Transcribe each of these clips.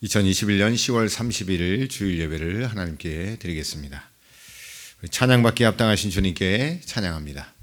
2021년 10월 31일 주일 예배를 하나님께 드리겠습니다. 찬양받기에 합당하신 주님께 찬양합니다.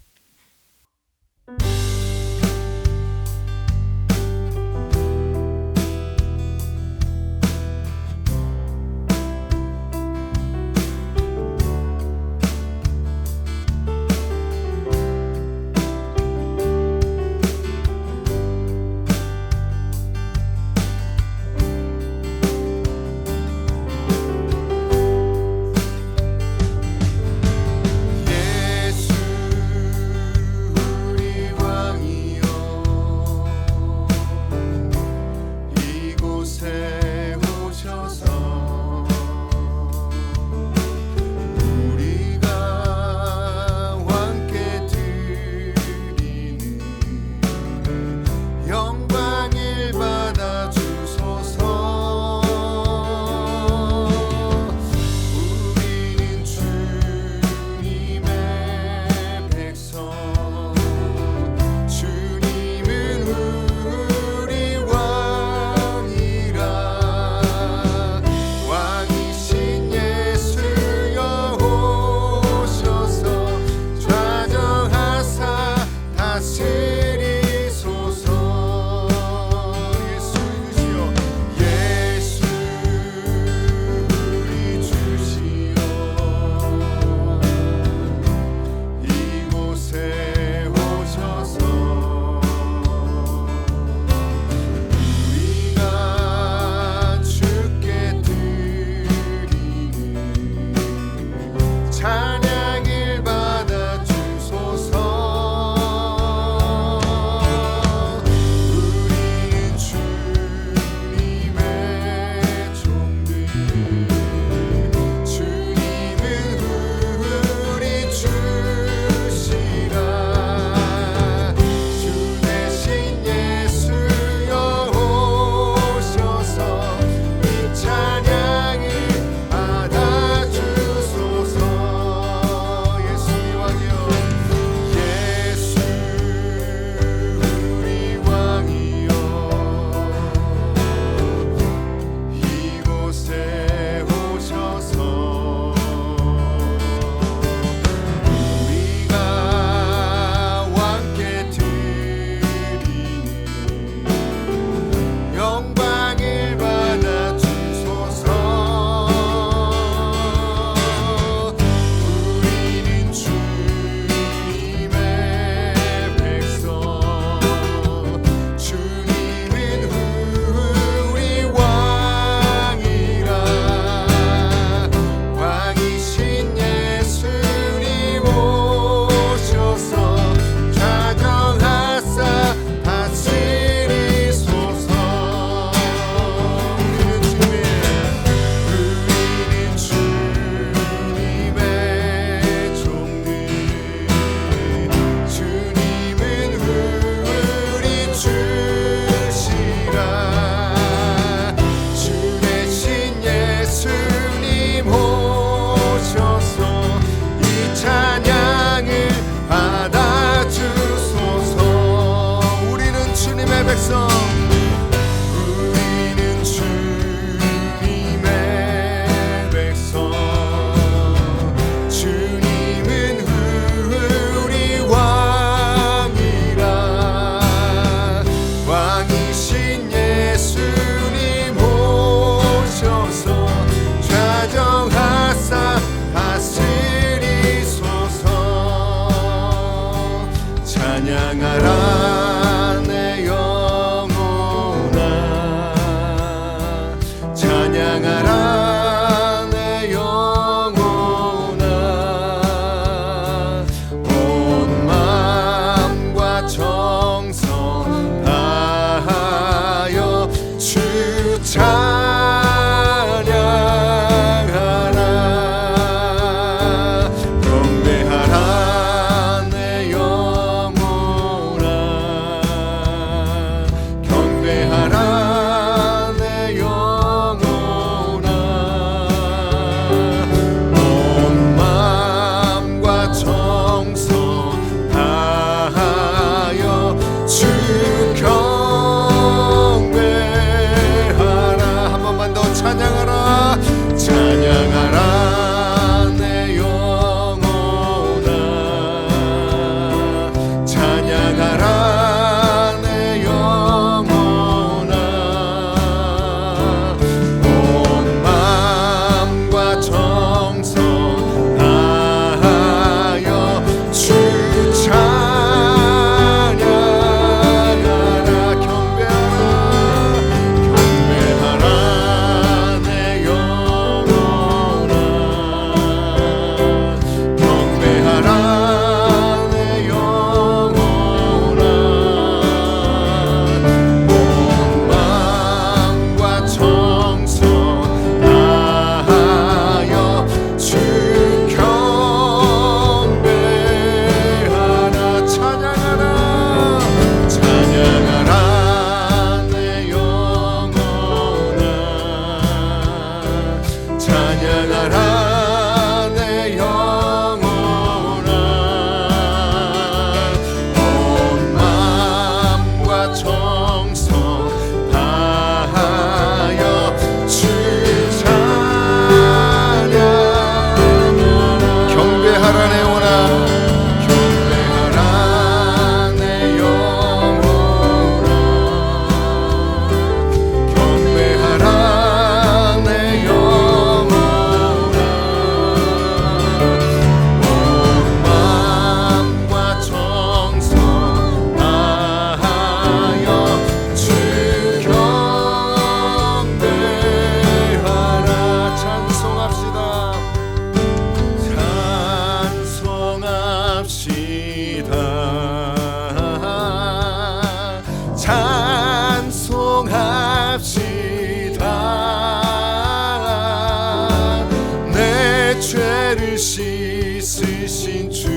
죄를 씻으신 주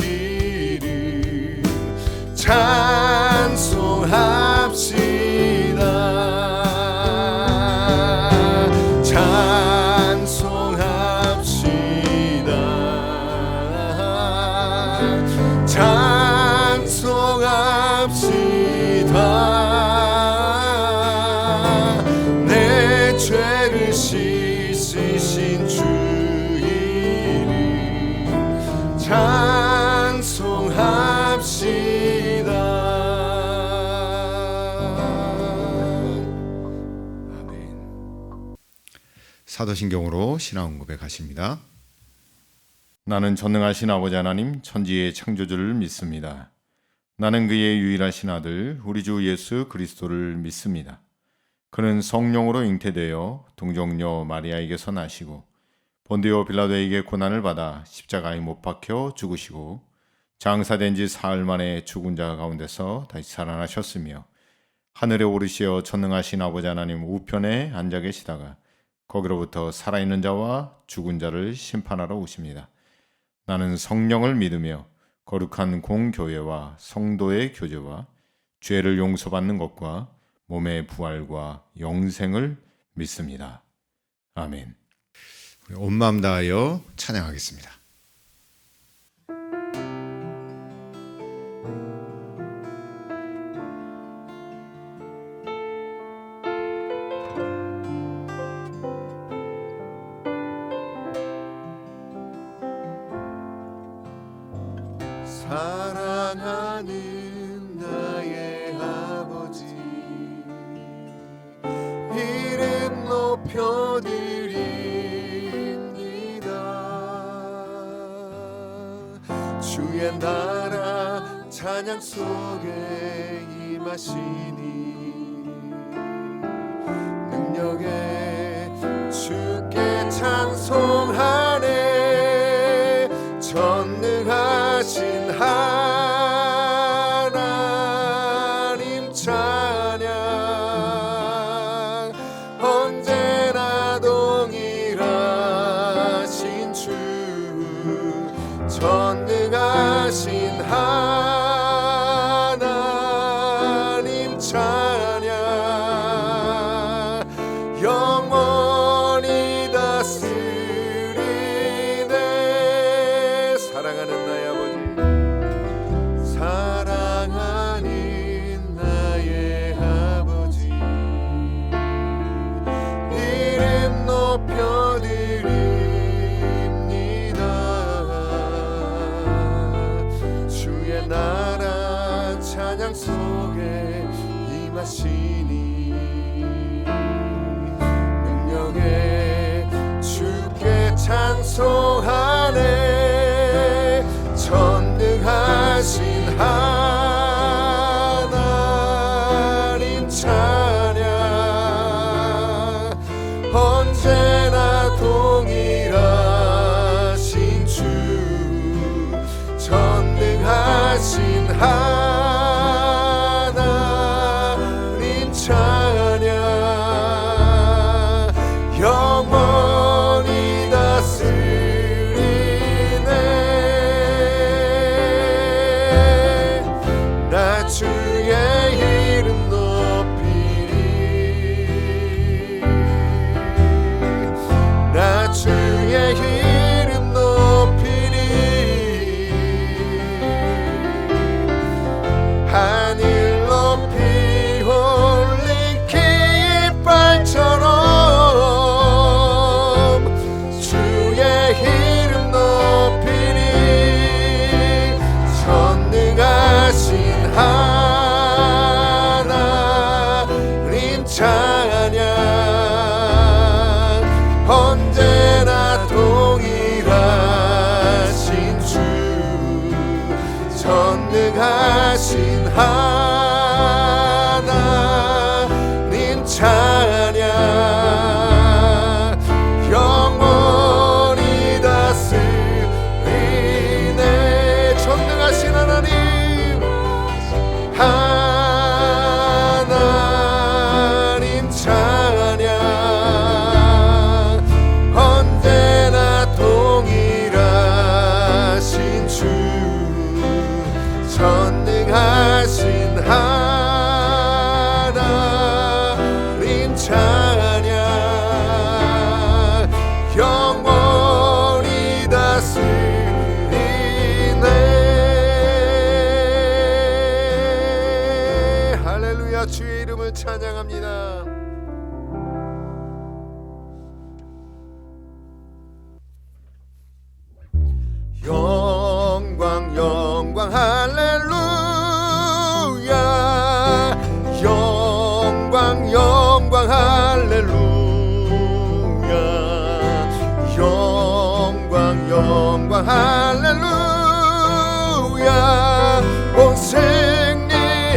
이름 찬송합시다. 찬송합시다. 내 죄를 씻으신 주 이름 찬송합시다. 아멘. 사도신경으로 신앙 고백하십니다. 나는 전능하신 아버지 하나님 천지의 창조주를 믿습니다. 나는 그의 유일하신 아들 우리 주 예수 그리스도를 믿습니다. 그는 성령으로 잉태되어 동정녀 마리아에게서 나시고 본디오 빌라도에게 고난을 받아 십자가에 못 박혀 죽으시고 장사된 지 사흘 만에 죽은 자 가운데서 다시 살아나셨으며 하늘에 오르시어 전능하신 아버지 하나님 우편에 앉아 계시다가 거기로부터 살아있는 자와 죽은 자를 심판하러 오십니다. 나는 성령을 믿으며 거룩한 공교회와 성도의 교제와 죄를 용서받는 것과 몸의 부활과 영생을 믿습니다. 아멘. 온 마음 다하여 찬양하겠습니다. 사랑하는 나의 아버지 이름 높여드립니다. 주의 나라 찬양 속에 임하시니 능력에 주께 찬송하네. 전능하신 하나님 찬양 언제나 동일하신 주 전능하신 하나님 찬양 영원히 다스리네. 사랑하는 나의 아버지 사랑하는 나의 아버지 이름 높여드립니다. 주의 나라 찬양 속에 임하시니 능력에 주께 찬송하네. 전능하신 하나님 찬양 언제나 동일하신 주 전능하신 하나님 찬양 영원히 다스리네. 나 주의 이름 높이리. 나 주의 이름 높이리. 하늘 높이 올린 깃발처럼 주의 이름 높이리. 전능하신 하나님 찬양 언제나 동일하신 주 전능하신 하나님 찬양 영원히 다스리네. 전능하신 하나님 하나님 찬양 언제나 동일 되었으리네. 할렐루야. 주의 이름을 찬양합니다. 영광 영광 할렐루야. 영광 영광 할렐루야. 영광 영광 할렐루야. 온 승리하리라.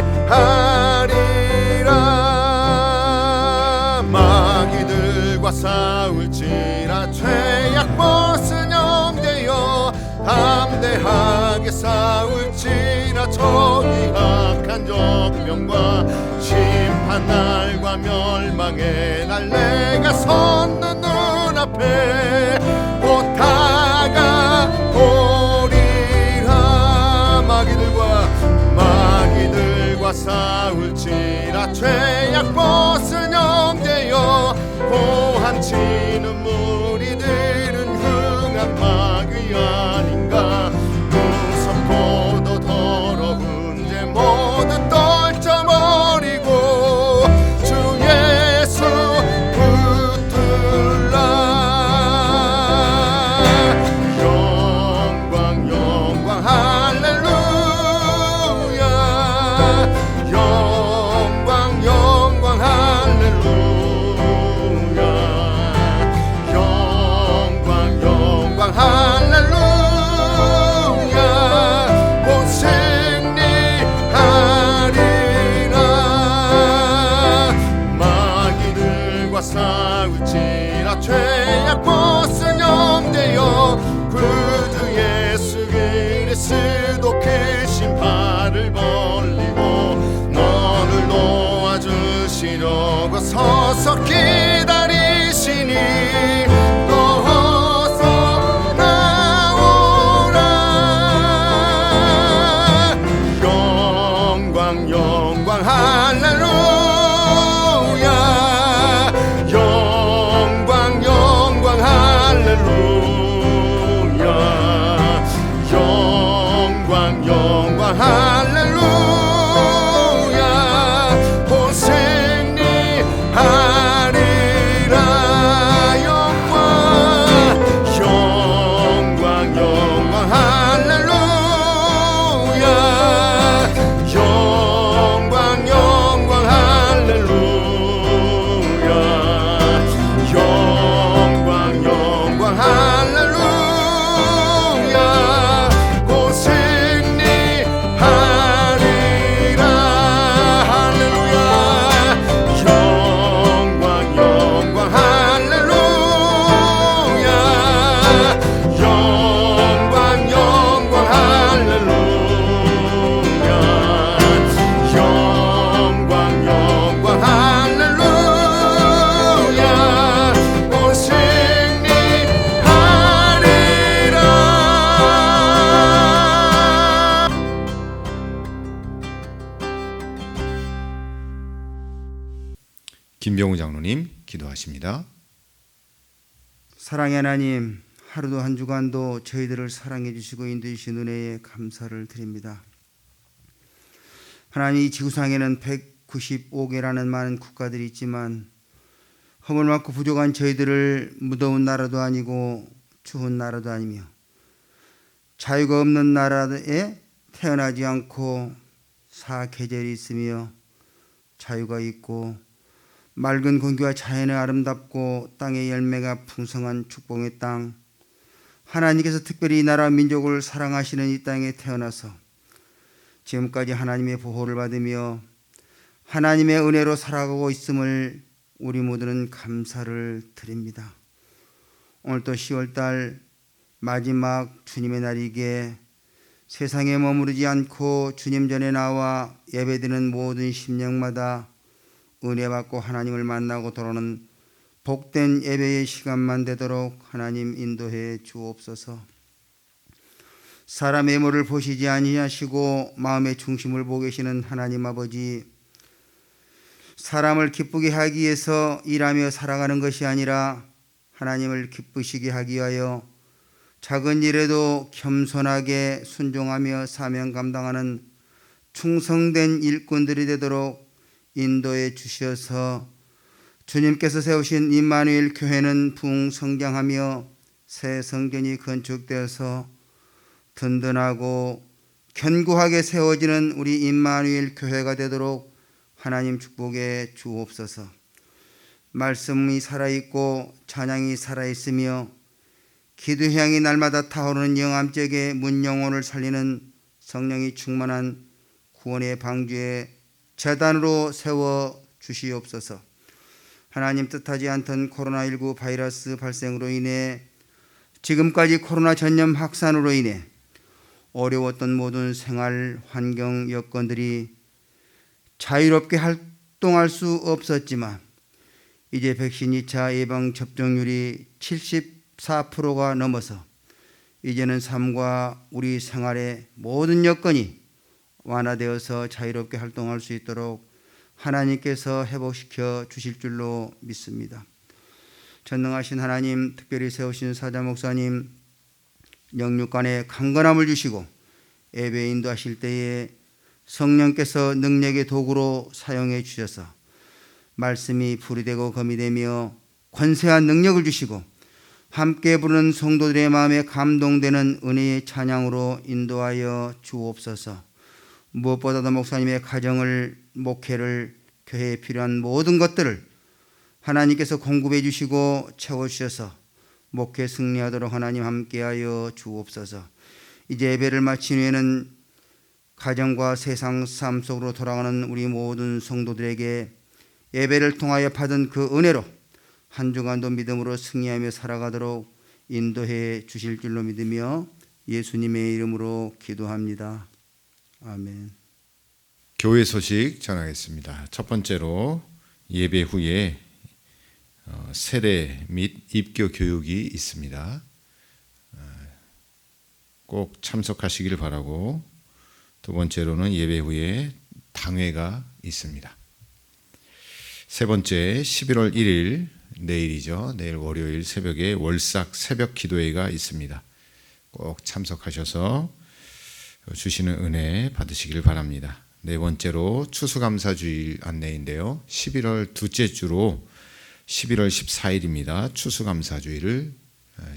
마귀들과 싸울지라 죄악 벗은 영되여 담대하게 싸울지라. 저기 악한 적명과 심판날과 멸망의 날 내가 섰는 눈앞에 곧 다가오리라. 마귀들과 싸울지라 죄악 벗은 영되여 고함치는 무리들은 흥한 마귀 아닌가. 무섭고도 더러운 죄 모두 떨쳐버리고 주 예수 붙들라. 영광 영광 할렐루야. 영광 영광 할렐루야. 영광 영광 할렐루야. 온 승리하리라. 마귀들과 싸울지라 죄악 벗은 영되여 구주 예수 그리스도 크신 팔을 벌리고 너를 놓아주시려고 서서 기다리시니 어서 나오라. 영광 영광 할렐루야. 영광 영광 할렐루야. 영광 영광 할렐루야. 온 승리하리라. 영광 영광 영광 할렐루야. 영광 영광 할렐루야. 영광 영광 할렐루야. 온 승리하리라. 할렐루야. 영광 영광 할렐루야. 영광 영광 할렐루야. 영광 영광 할렐루야. 온 승리하리라. 김병우 장로님 기도하십니다. 사랑의 하나님, 하루도 한 주간도 저희들을 사랑해 주시고 인도해 주신 은혜에 감사를 드립니다. 하나님, 이 지구상에는 195개라는 많은 국가들이 있지만 허물맞고 부족한 저희들을 무더운 나라도 아니고 추운 나라도 아니며 자유가 없는 나라에 태어나지 않고 사계절이 있으며 자유가 있고 맑은 공기와 자연의 아름답고 땅의 열매가 풍성한 축복의 땅, 하나님께서 특별히 이 나라 민족을 사랑하시는 이 땅에 태어나서 지금까지 하나님의 보호를 받으며 하나님의 은혜로 살아가고 있음을 우리 모두는 감사를 드립니다. 오늘도 10월달 마지막 주님의 날이기에 세상에 머무르지 않고 주님 전에 나와 예배드리는 모든 심령마다 은혜 받고 하나님을 만나고 돌아오는 복된 예배의 시간만 되도록 하나님 인도해 주옵소서. 사람의 모를 보시지 아니하시고 마음의 중심을 보고 계시는 하나님 아버지, 사람을 기쁘게 하기 위해서 일하며 살아가는 것이 아니라 하나님을 기쁘시게 하기 위하여 작은 일에도 겸손하게 순종하며 사명 감당하는 충성된 일꾼들이 되도록 인도해 주시어서 주님께서 세우신 임마누엘 교회는 부흥성장하며 새 성전이 건축되어서 든든하고 견고하게 세워지는 우리 임마누엘 교회가 되도록 하나님 축복해 주옵소서. 말씀이 살아있고 찬양이 살아있으며 기도 향이 날마다 타오르는 영암적의 문영혼을 살리는 성령이 충만한 구원의 방주에 제단으로 세워 주시옵소서. 하나님 뜻하지 않던 코로나19 바이러스 발생으로 인해 지금까지 코로나 전염 확산으로 인해 어려웠던 모든 생활 환경 여건들이 자유롭게 활동할 수 없었지만 이제 백신 2차 예방 접종률이 74%가 넘어서 이제는 삶과 우리 생활의 모든 여건이 완화되어서 자유롭게 활동할 수 있도록 하나님께서 회복시켜 주실 줄로 믿습니다. 전능하신 하나님, 특별히 세우신 사자 목사님 영육간에 강건함을 주시고 예배 인도하실 때에 성령께서 능력의 도구로 사용해 주셔서 말씀이 불이 되고 검이 되며 권세한 능력을 주시고 함께 부르는 성도들의 마음에 감동되는 은혜의 찬양으로 인도하여 주옵소서. 무엇보다도 목사님의 가정을, 목회를, 교회에 필요한 모든 것들을 하나님께서 공급해 주시고 채워주셔서 목회 승리하도록 하나님 함께하여 주옵소서. 이제 예배를 마친 후에는 가정과 세상 삶 속으로 돌아가는 우리 모든 성도들에게 예배를 통하여 받은 그 은혜로 한 주간도 믿음으로 승리하며 살아가도록 인도해 주실 줄로 믿으며 예수님의 이름으로 기도합니다. 아멘. 교회 소식 전하겠습니다. 첫 번째로 예배 후에 세례 및 입교 교육이 있습니다. 꼭 참석하시길 바라고, 두 번째로는 예배 후에 당회가 있습니다. 세 번째 11월 1일 내일이죠. 내일 월요일 새벽에 월삭 새벽 기도회가 있습니다. 꼭 참석하셔서 주시는 은혜 받으시길 바랍니다. 네 번째로 추수감사주일 안내인데요. 11월 둘째 주로 11월 14일입니다. 추수감사주일을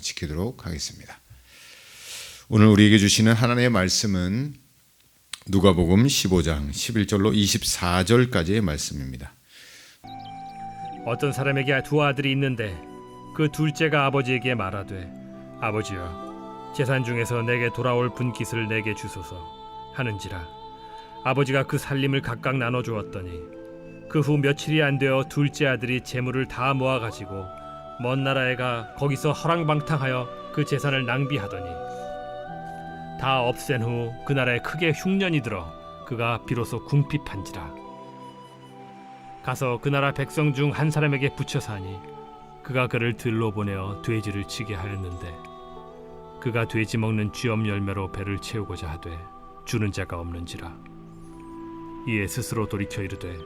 지키도록 하겠습니다. 오늘 우리에게 주시는 하나님의 말씀은 누가복음 15장 11절로 24절까지의 말씀입니다. 어떤 사람에게 두 아들이 있는데 그 둘째가 아버지에게 말하되 아버지여 재산 중에서 내게 돌아올 분깃을 내게 주소서 하는지라 아버지가 그 살림을 각각 나눠 주었더니 그 후 며칠이 안 되어 둘째 아들이 재물을 다 모아 가지고 먼 나라에 가 거기서 허랑방탕하여 그 재산을 낭비하더니 다 없앤 후 그 나라에 크게 흉년이 들어 그가 비로소 궁핍한지라 가서 그 나라 백성 중 한 사람에게 붙여 사니 그가 그를 들로 보내어 돼지를 치게 하였는데 그가 돼지 먹는 쥐엄 열매로 배를 채우고자 하되 주는 자가 없는지라 이에 스스로 돌이켜 이르되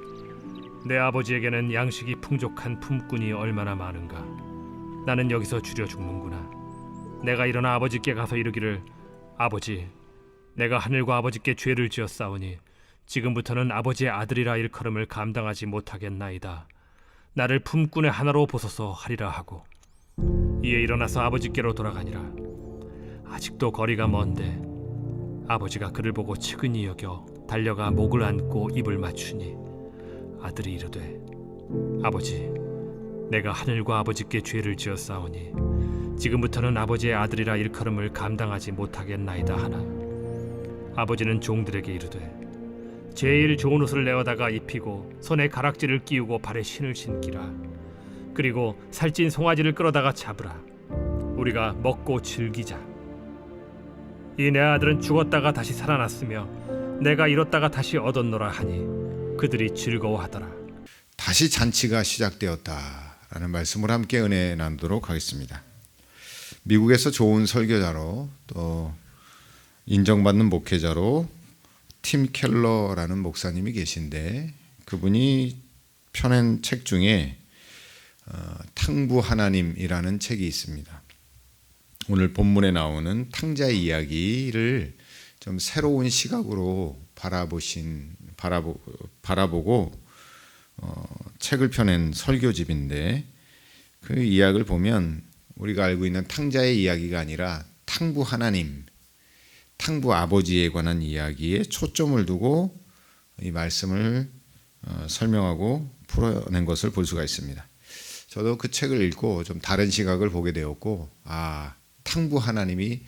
내 아버지에게는 양식이 풍족한 품꾼이 얼마나 많은가 나는 여기서 줄여 죽는구나. 내가 일어나 아버지께 가서 이르기를 아버지 내가 하늘과 아버지께 죄를 지었사오니 지금부터는 아버지의 아들이라 일컬음을 감당하지 못하겠나이다. 나를 품꾼의 하나로 보소서 하리라 하고 이에 일어나서 아버지께로 돌아가니라. 아직도 거리가 먼데 아버지가 그를 보고 측은히 여겨 달려가 목을 안고 입을 맞추니 아들이 이르되 아버지 내가 하늘과 아버지께 죄를 지었사오니 지금부터는 아버지의 아들이라 일컬음을 감당하지 못하겠나이다 하나 아버지는 종들에게 이르되 제일 좋은 옷을 내어다가 입히고 손에 가락지를 끼우고 발에 신을 신기라. 그리고 살찐 송아지를 끌어다가 잡으라. 우리가 먹고 즐기자. 이 내 아들은 죽었다가 다시 살아났으며 내가 잃었다가 다시 얻었노라 하니 그들이 즐거워하더라. 다시 잔치가 시작되었다라는 말씀을 함께 은혜 나누도록 하겠습니다. 미국에서 좋은 설교자로 또 인정받는 목회자로 팀 켈러라는 목사님이 계신데 그분이 펴낸 책 중에 탕부 하나님이라는 책이 있습니다. 오늘 본문에 나오는 탕자의 이야기를 좀 새로운 시각으로 바라보고 책을 펴낸 설교집인데, 그 이야기를 보면 우리가 알고 있는 탕자의 이야기가 아니라 탕부 하나님, 탕부 아버지에 관한 이야기에 초점을 두고 이 말씀을 설명하고 풀어낸 것을 볼 수가 있습니다. 저도 그 책을 읽고 좀 다른 시각을 보게 되었고, 탕부 하나님이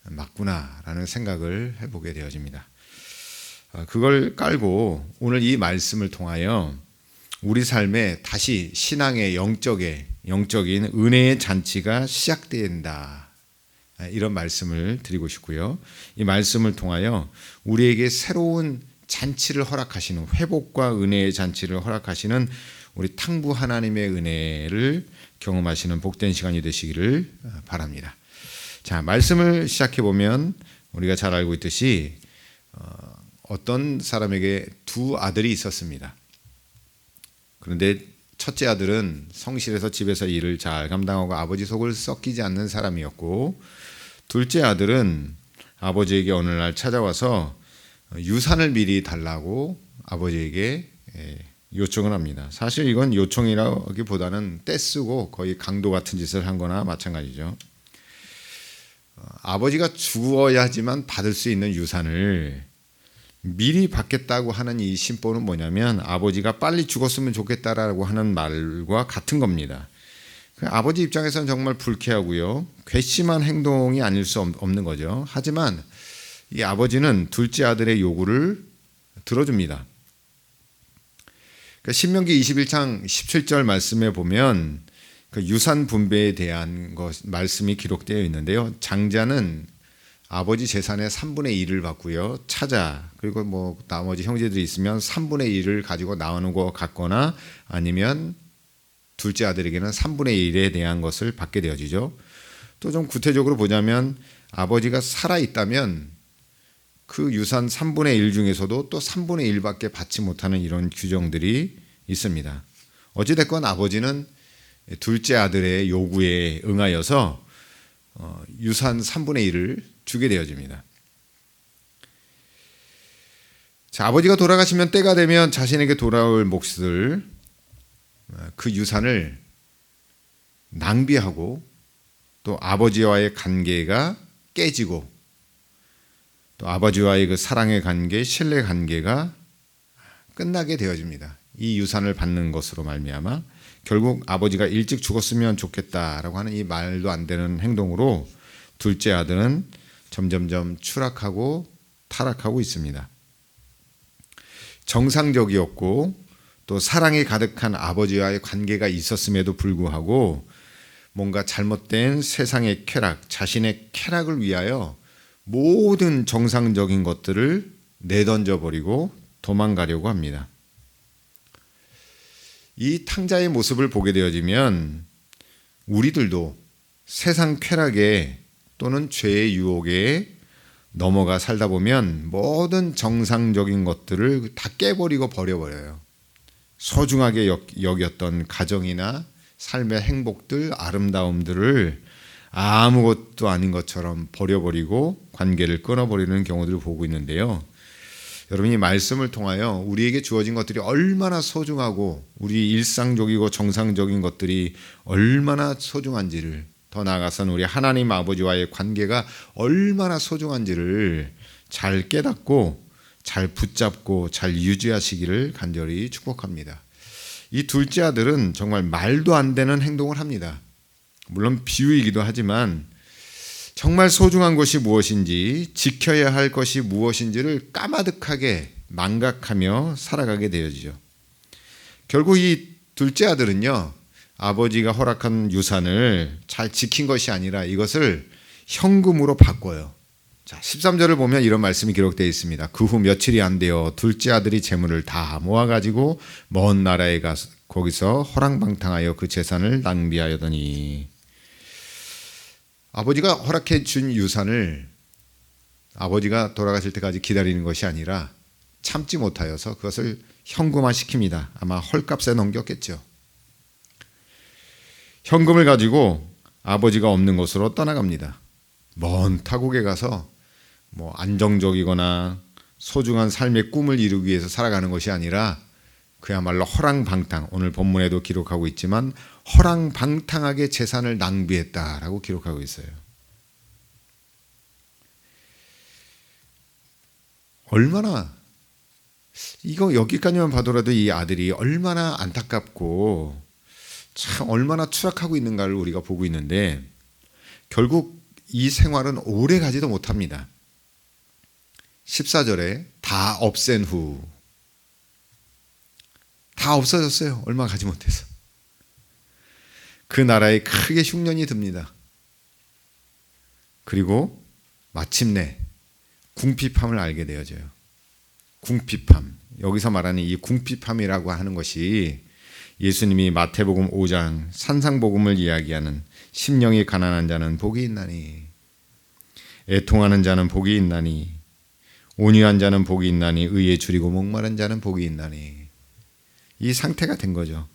맞구나라는 생각을 해보게 되어집니다. 그걸 깔고 오늘 이 말씀을 통하여 우리 삶에 다시 신앙의 영적인 은혜의 잔치가 시작된다, 이런 말씀을 드리고 싶고요. 이 말씀을 통하여 우리에게 새로운 잔치를 허락하시는, 회복과 은혜의 잔치를 허락하시는 우리 탕부 하나님의 은혜를 경험하시는 복된 시간이 되시기를 바랍니다. 자, 말씀을 시작해 보면 우리가 잘 알고 있듯이 어떤 사람에게 두 아들이 있었습니다. 그런데 첫째 아들은 성실해서 집에서 일을 잘 감당하고 아버지 속을 썩히지 않는 사람이었고, 둘째 아들은 아버지에게 어느 날 찾아와서 유산을 미리 달라고 아버지에게 요청을 합니다. 사실 이건 요청이라기보다는 떼쓰고 거의 강도 같은 짓을 한 거나 마찬가지죠. 아버지가 죽어야지만 받을 수 있는 유산을 미리 받겠다고 하는 이 심보는 뭐냐면, 아버지가 빨리 죽었으면 좋겠다라고 하는 말과 같은 겁니다. 아버지 입장에서는 정말 불쾌하고요, 괘씸한 행동이 아닐 수 없는 거죠. 하지만 이 아버지는 둘째 아들의 요구를 들어줍니다. 신명기 21장 17절 말씀에 보면 그 유산 분배에 대한 말씀이 기록되어 있는데요. 장자는 아버지 재산의 3분의 1을 받고요, 차자 그리고 뭐 나머지 형제들이 있으면 3분의 1을 가지고 나오는 것 같거나, 아니면 둘째 아들에게는 3분의 1에 대한 것을 받게 되어지죠. 또 좀 구체적으로 보자면, 아버지가 살아있다면 그 유산 3분의 1 중에서도 또 3분의 1밖에 받지 못하는 이런 규정들이 있습니다. 어찌됐건 아버지는 둘째 아들의 요구에 응하여서 유산 3분의 1을 주게 되어집니다. 자, 아버지가 돌아가시면 때가 되면 자신에게 돌아올 몫을, 그 유산을 낭비하고, 또 아버지와의 관계가 깨지고, 또 아버지와의 그 사랑의 관계, 신뢰 관계가 끝나게 되어집니다. 이 유산을 받는 것으로 말미암아 결국 아버지가 일찍 죽었으면 좋겠다라고 하는 이 말도 안 되는 행동으로 둘째 아들은 점점점 추락하고 타락하고 있습니다. 정상적이었고 또 사랑이 가득한 아버지와의 관계가 있었음에도 불구하고 뭔가 잘못된 세상의 쾌락, 자신의 쾌락을 위하여 모든 정상적인 것들을 내던져 버리고 도망가려고 합니다. 이 탕자의 모습을 보게 되어지면 우리들도 세상 쾌락에 또는 죄의 유혹에 넘어가 살다 보면 모든 정상적인 것들을 다 깨버리고 버려버려요. 소중하게 여겼던 가정이나 삶의 행복들, 아름다움들을 아무것도 아닌 것처럼 버려버리고 관계를 끊어버리는 경우들을 보고 있는데요. 여러분이 말씀을 통하여 우리에게 주어진 것들이 얼마나 소중하고 우리 일상적이고 정상적인 것들이 얼마나 소중한지를, 더 나아가서는 우리 하나님 아버지와의 관계가 얼마나 소중한지를 잘 깨닫고 잘 붙잡고 잘 유지하시기를 간절히 축복합니다. 이 둘째 아들은 정말 말도 안 되는 행동을 합니다. 물론 비유이기도 하지만 정말 소중한 것이 무엇인지, 지켜야 할 것이 무엇인지를 까마득하게 망각하며 살아가게 되어지죠. 결국 이 둘째 아들은요, 아버지가 허락한 유산을 잘 지킨 것이 아니라 이것을 현금으로 바꿔요. 자, 13절을 보면 이런 말씀이 기록되어 있습니다. 그 후 며칠이 안 되어 둘째 아들이 재물을 다 모아가지고 먼 나라에 가서 거기서 허랑방탕하여 그 재산을 낭비하여더니, 아버지가 허락해 준 유산을 아버지가 돌아가실 때까지 기다리는 것이 아니라 참지 못하여서 그것을 현금화시킵니다. 아마 헐값에 넘겼겠죠. 현금을 가지고 아버지가 없는 곳으로 떠나갑니다. 먼 타국에 가서 뭐 안정적이거나 소중한 삶의 꿈을 이루기 위해서 살아가는 것이 아니라 그야말로 허랑방탕, 오늘 본문에도 기록하고 있지만 허랑방탕하게 재산을 낭비했다라고 기록하고 있어요. 얼마나, 이거 여기까지만 봐도라도 이 아들이 얼마나 안타깝고 참 얼마나 추락하고 있는가를 우리가 보고 있는데, 결국 이 생활은 오래 가지도 못합니다. 14절에 다 없앤 후, 다 없어졌어요. 얼마 가지 못해서. 그 나라에 크게 흉년이 듭니다. 그리고 마침내 궁핍함을 알게 되어져요. 궁핍함. 여기서 말하는 이 궁핍함이라고 하는 것이 예수님이 마태복음 5장 산상복음을 이야기하는 심령이 가난한 자는 복이 있나니, 애통하는 자는 복이 있나니, 온유한 자는 복이 있나니, 의에 줄이고 목마른 자는 복이 있나니, 이 상태가 된 거죠.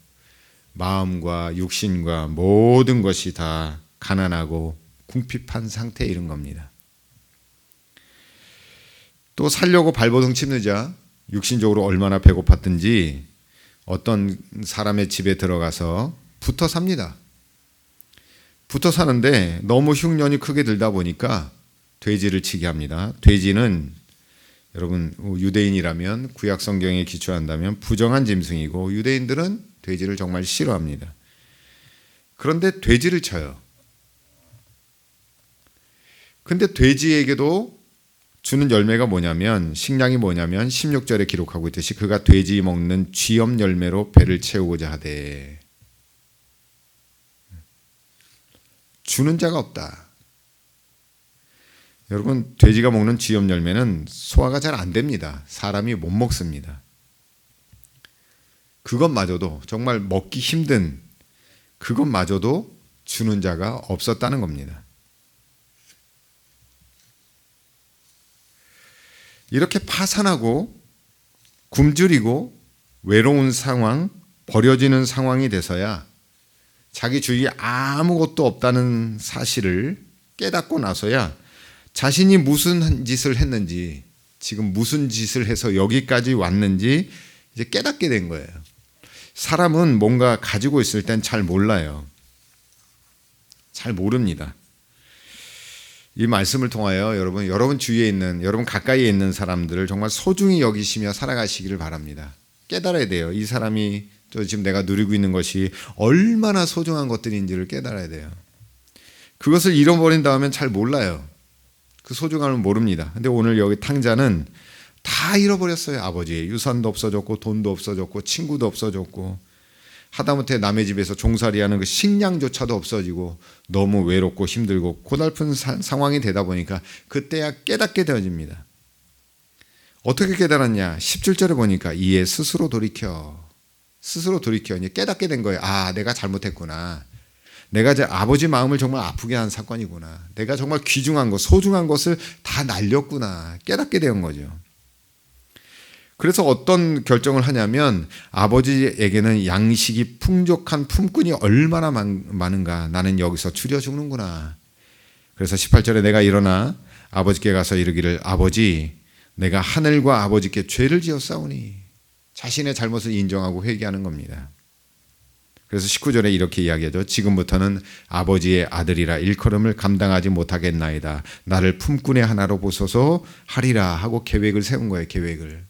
마음과 육신과 모든 것이 다 가난하고 궁핍한 상태에 이른 겁니다. 또 살려고 발버둥 치는 자, 육신적으로 얼마나 배고팠든지 어떤 사람의 집에 들어가서 붙어 삽니다. 붙어 사는데 너무 흉년이 크게 들다 보니까 돼지를 치게 합니다. 돼지는 여러분 유대인이라면 구약 성경에 기초한다면 부정한 짐승이고, 유대인들은 돼지를 정말 싫어합니다. 그런데 돼지를 쳐요. 근데 돼지에게도 주는 열매가 뭐냐면, 식량이 뭐냐면 16절에 기록하고 있듯이 그가 돼지 먹는 쥐염 열매로 배를 채우고자 하되, 주는 자가 없다. 여러분, 돼지가 먹는 쥐염 열매는 소화가 잘 안 됩니다. 사람이 못 먹습니다. 그것마저도, 정말 먹기 힘든 그것마저도 주는 자가 없었다는 겁니다. 이렇게 파산하고 굶주리고 외로운 상황, 버려지는 상황이 돼서야 자기 주위에 아무것도 없다는 사실을 깨닫고 나서야 자신이 무슨 짓을 했는지, 지금 무슨 짓을 해서 여기까지 왔는지 이제 깨닫게 된 거예요. 사람은 뭔가 가지고 있을 땐 잘 몰라요. 잘 모릅니다. 이 말씀을 통하여 여러분 주위에 있는, 여러분 가까이에 있는 사람들을 정말 소중히 여기시며 살아가시기를 바랍니다. 깨달아야 돼요. 이 사람이 또 지금 내가 누리고 있는 것이 얼마나 소중한 것들인지를 깨달아야 돼요. 그것을 잃어버린 다음엔 잘 몰라요. 그 소중함을 모릅니다. 근데 오늘 여기 탕자는 다 잃어버렸어요. 아버지의 유산도 없어졌고, 돈도 없어졌고, 친구도 없어졌고, 하다못해 남의 집에서 종살이하는 그 식량조차도 없어지고, 너무 외롭고 힘들고 고달픈 상황이 되다 보니까 그때야 깨닫게 되어집니다. 어떻게 깨달았냐? 17절에 보니까 이에 스스로 돌이켜 이제 깨닫게 된 거예요. 아, 내가 잘못했구나. 내가 제 아버지 마음을 정말 아프게 한 사건이구나. 내가 정말 귀중한 것, 소중한 것을 다 날렸구나. 깨닫게 된 거죠. 그래서 어떤 결정을 하냐면, 아버지에게는 양식이 풍족한 품꾼이 얼마나 많은가. 나는 여기서 줄여 죽는구나. 그래서 18절에 내가 일어나 아버지께 가서 이르기를, 아버지, 내가 하늘과 아버지께 죄를 지었사오니. 자신의 잘못을 인정하고 회개하는 겁니다. 그래서 19절에 이렇게 이야기하죠. 지금부터는 아버지의 아들이라 일컬음을 감당하지 못하겠나이다. 나를 품꾼의 하나로 보소서 하리라 하고 계획을 세운 거예요. 계획을.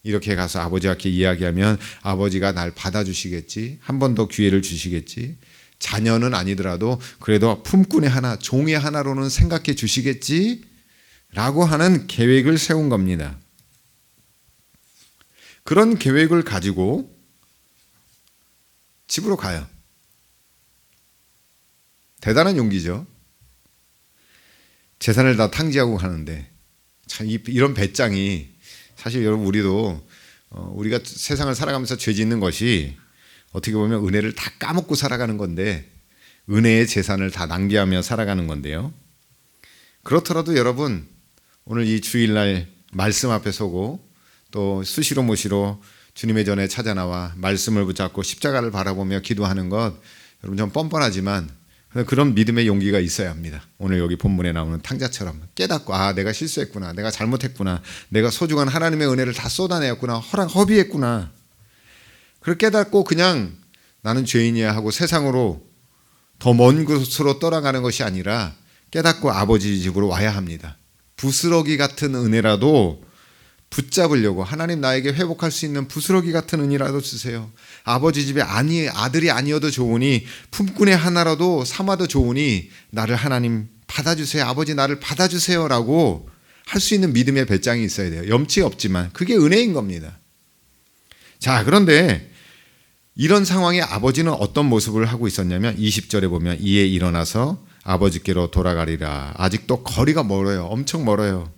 이렇게 가서 아버지 앞에 이야기하면 아버지가 날 받아주시겠지. 한 번 더 기회를 주시겠지. 자녀는 아니더라도 그래도 품꾼의 하나, 종의 하나로는 생각해 주시겠지. 라고 하는 계획을 세운 겁니다. 그런 계획을 가지고 집으로 가요. 대단한 용기죠. 재산을 다 탕지하고 가는데, 참 이런 배짱이, 사실 여러분 우리도 우리가 세상을 살아가면서 죄 짓는 것이 어떻게 보면 은혜를 다 까먹고 살아가는 건데, 은혜의 재산을 다 낭비하며 살아가는 건데요. 그렇더라도 여러분, 오늘 이 주일날 말씀 앞에 서고 또 수시로 모시로 주님의 전에 찾아 나와 말씀을 붙잡고 십자가를 바라보며 기도하는 것, 여러분 좀 뻔뻔하지만 그런 믿음의 용기가 있어야 합니다. 오늘 여기 본문에 나오는 탕자처럼 깨닫고 내가 실수했구나, 내가 잘못했구나, 내가 소중한 하나님의 은혜를 다 쏟아내었구나, 허비했구나. 그렇게 깨닫고 그냥 나는 죄인이야 하고 세상으로 더 먼 곳으로 떠나가는 것이 아니라 깨닫고 아버지 집으로 와야 합니다. 부스러기 같은 은혜라도 붙잡으려고 하나님 나에게 회복할 수 있는 부스러기 같은 은혜라도 주세요. 아버지 집에 아들이 아니어도 좋으니 품꾼의 하나라도 삼아도 좋으니 나를 하나님 받아주세요. 아버지 나를 받아주세요 라고 할 수 있는 믿음의 배짱이 있어야 돼요. 염치 없지만 그게 은혜인 겁니다. 자, 그런데 이런 상황에 아버지는 어떤 모습을 하고 있었냐면 20절에 보면 이에 일어나서 아버지께로 돌아가리라. 아직도 거리가 멀어요. 엄청 멀어요.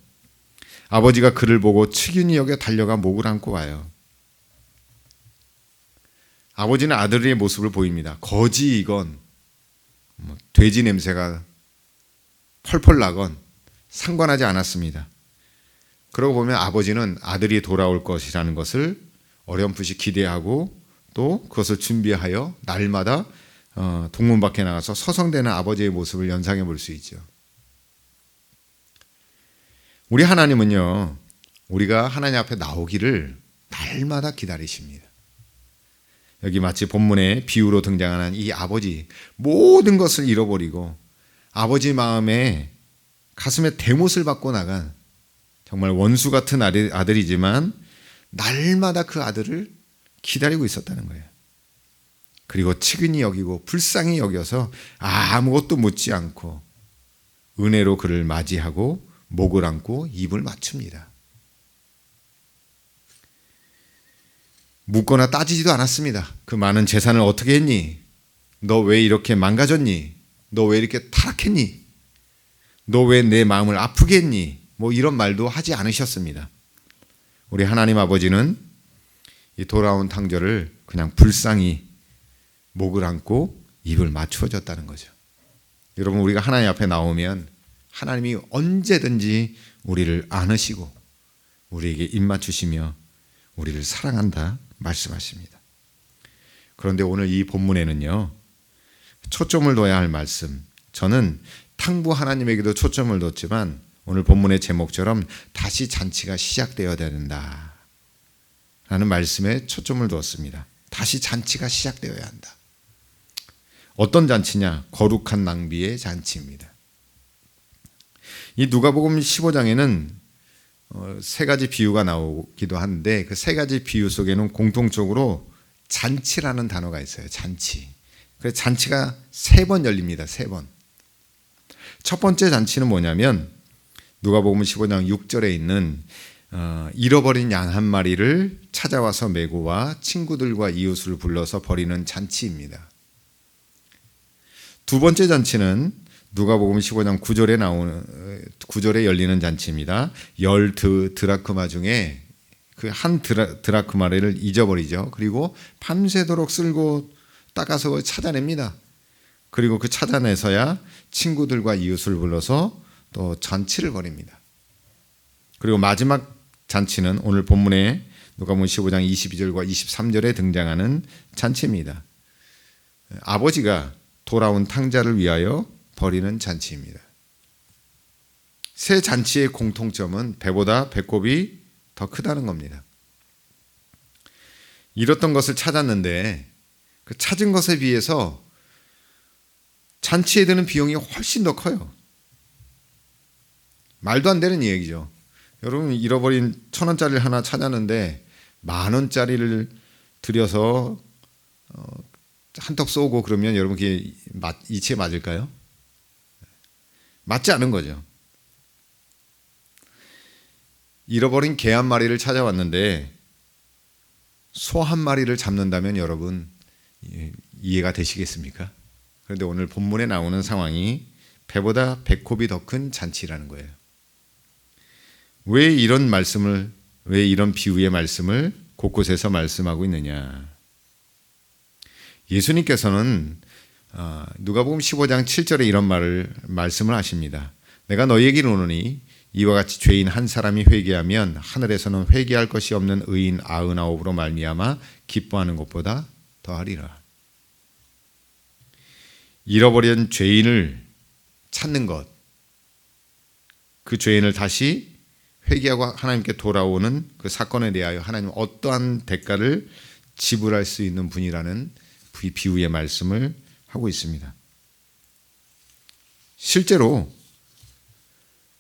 아버지가 그를 보고 측은히 여겨 달려가 목을 안고 와요. 아버지는 아들의 모습을 보입니다. 거지이건 돼지 냄새가 펄펄 나건 상관하지 않았습니다. 그러고 보면 아버지는 아들이 돌아올 것이라는 것을 어렴풋이 기대하고 또 그것을 준비하여 날마다 동문 밖에 나가서 서성대는 아버지의 모습을 연상해 볼 수 있죠. 우리 하나님은요, 우리가 하나님 앞에 나오기를 날마다 기다리십니다. 여기 마치 본문의 비유로 등장하는 이 아버지, 모든 것을 잃어버리고 아버지 마음에 가슴에 대못을 받고 나간 정말 원수 같은 아들이지만 날마다 그 아들을 기다리고 있었다는 거예요. 그리고 측은히 여기고 불쌍히 여겨서 아무것도 묻지 않고 은혜로 그를 맞이하고 목을 안고 입을 맞춥니다. 묻거나 따지지도 않았습니다. 그 많은 재산을 어떻게 했니? 너 왜 이렇게 망가졌니? 너 왜 이렇게 타락했니? 너 왜 내 마음을 아프게 했니? 뭐 이런 말도 하지 않으셨습니다. 우리 하나님 아버지는 이 돌아온 탕자를 그냥 불쌍히 목을 안고 입을 맞추어 줬다는 거죠. 여러분, 우리가 하나님 앞에 나오면 하나님이 언제든지 우리를 안으시고 우리에게 입 맞추시며 우리를 사랑한다 말씀하십니다. 그런데 오늘 이 본문에는요, 초점을 둬야 할 말씀, 저는 탕부 하나님에게도 초점을 뒀지만 오늘 본문의 제목처럼 다시 잔치가 시작되어야 된다 라는 말씀에 초점을 두었습니다. 다시 잔치가 시작되어야 한다. 어떤 잔치냐? 거룩한 낭비의 잔치입니다. 이 누가복음 15장에는 세 가지 비유가 나오기도 하는데 그 세 가지 비유 속에는 공통적으로 잔치라는 단어가 있어요. 잔치. 그래서 잔치가 3번 열립니다. 3번. 첫 번째 잔치는 뭐냐면 누가복음 15장 6절에 있는 잃어버린 양 한 마리를 찾아와서 메고와 친구들과 이웃을 불러서 버리는 잔치입니다. 두 번째 잔치는 누가복음 15장 9절에 열리는 잔치입니다. 10드라크마 중에 그 한 드라크마를 잊어버리죠. 그리고 밤새도록 쓸고 닦아서 찾아냅니다. 그리고 그 찾아내서야 친구들과 이웃을 불러서 또 잔치를 벌입니다. 그리고 마지막 잔치는 오늘 본문에 누가복음 15장 22절과 23절에 등장하는 잔치입니다. 아버지가 돌아온 탕자를 위하여 벌이는 잔치입니다. 세 잔치의 공통점은 배보다 배꼽이 더 크다는 겁니다. 잃었던 것을 찾았는데 그 찾은 것에 비해서 잔치에 드는 비용이 훨씬 더 커요. 말도 안 되는 얘기죠. 여러분, 잃어버린 1,000원짜리를 하나 찾았는데 10,000원짜리를 들여서 한턱 쏘고 그러면 여러분 그게 이치에 맞을까요? 맞지 않은 거죠. 잃어버린 개 한 마리를 찾아왔는데 소 한 마리를 잡는다면 여러분 이해가 되시겠습니까? 그런데 오늘 본문에 나오는 상황이 배보다 배꼽이 더 큰 잔치라는 거예요. 왜 이런 비유의 말씀을 곳곳에서 말씀하고 있느냐? 예수님께서는 누가복음 15장 7절에 이런 말씀을 하십니다. 내가 너희에게 이르노니 이와 같이 죄인 한 사람이 회개하면 하늘에서는 회개할 것이 없는 의인 99으로 말미암아 기뻐하는 것보다 더하리라. 잃어버린 죄인을 찾는 것, 그 죄인을 다시 회개하고 하나님께 돌아오는 그 사건에 대하여 하나님은 어떠한 대가를 지불할 수 있는 분이라는 비유의 말씀을 하고 있습니다. 실제로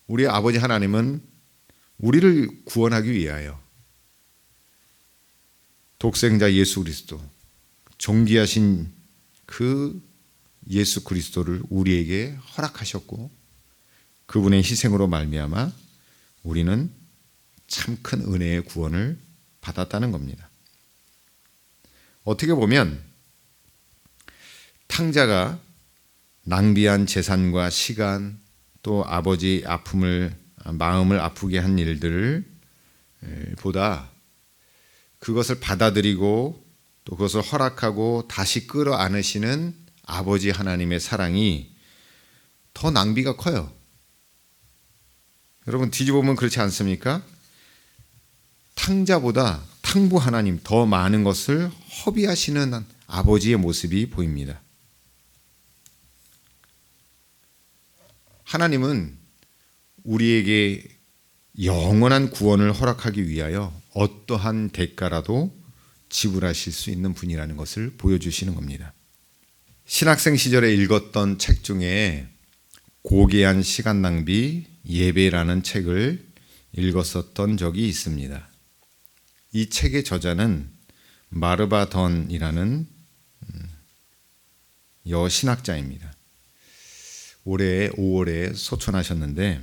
우리 아버지 하나님은 우리를 구원하기 위하여 독생자 예수 그리스도, 존귀하신 그 예수 그리스도를 우리에게 허락하셨고 그분의 희생으로 말미암아 우리는 참 큰 은혜의 구원을 받았다는 겁니다. 어떻게 보면 탕자가 낭비한 재산과 시간, 또 아버지 마음을 아프게 한 일들을 보다 그것을 받아들이고 또 그것을 허락하고 다시 끌어안으시는 아버지 하나님의 사랑이 더 낭비가 커요. 여러분 뒤집어보면 그렇지 않습니까? 탕자보다 탕부 하나님 더 많은 것을 허비하시는 아버지의 모습이 보입니다. 하나님은 우리에게 영원한 구원을 허락하기 위하여 어떠한 대가라도 지불하실 수 있는 분이라는 것을 보여주시는 겁니다. 신학생 시절에 읽었던 책 중에 고귀한 시간 낭비 예배라는 책을 읽었었던 적이 있습니다. 이 책의 저자는 마르바 던이라는 여신학자입니다. 올해 5월에 소천하셨는데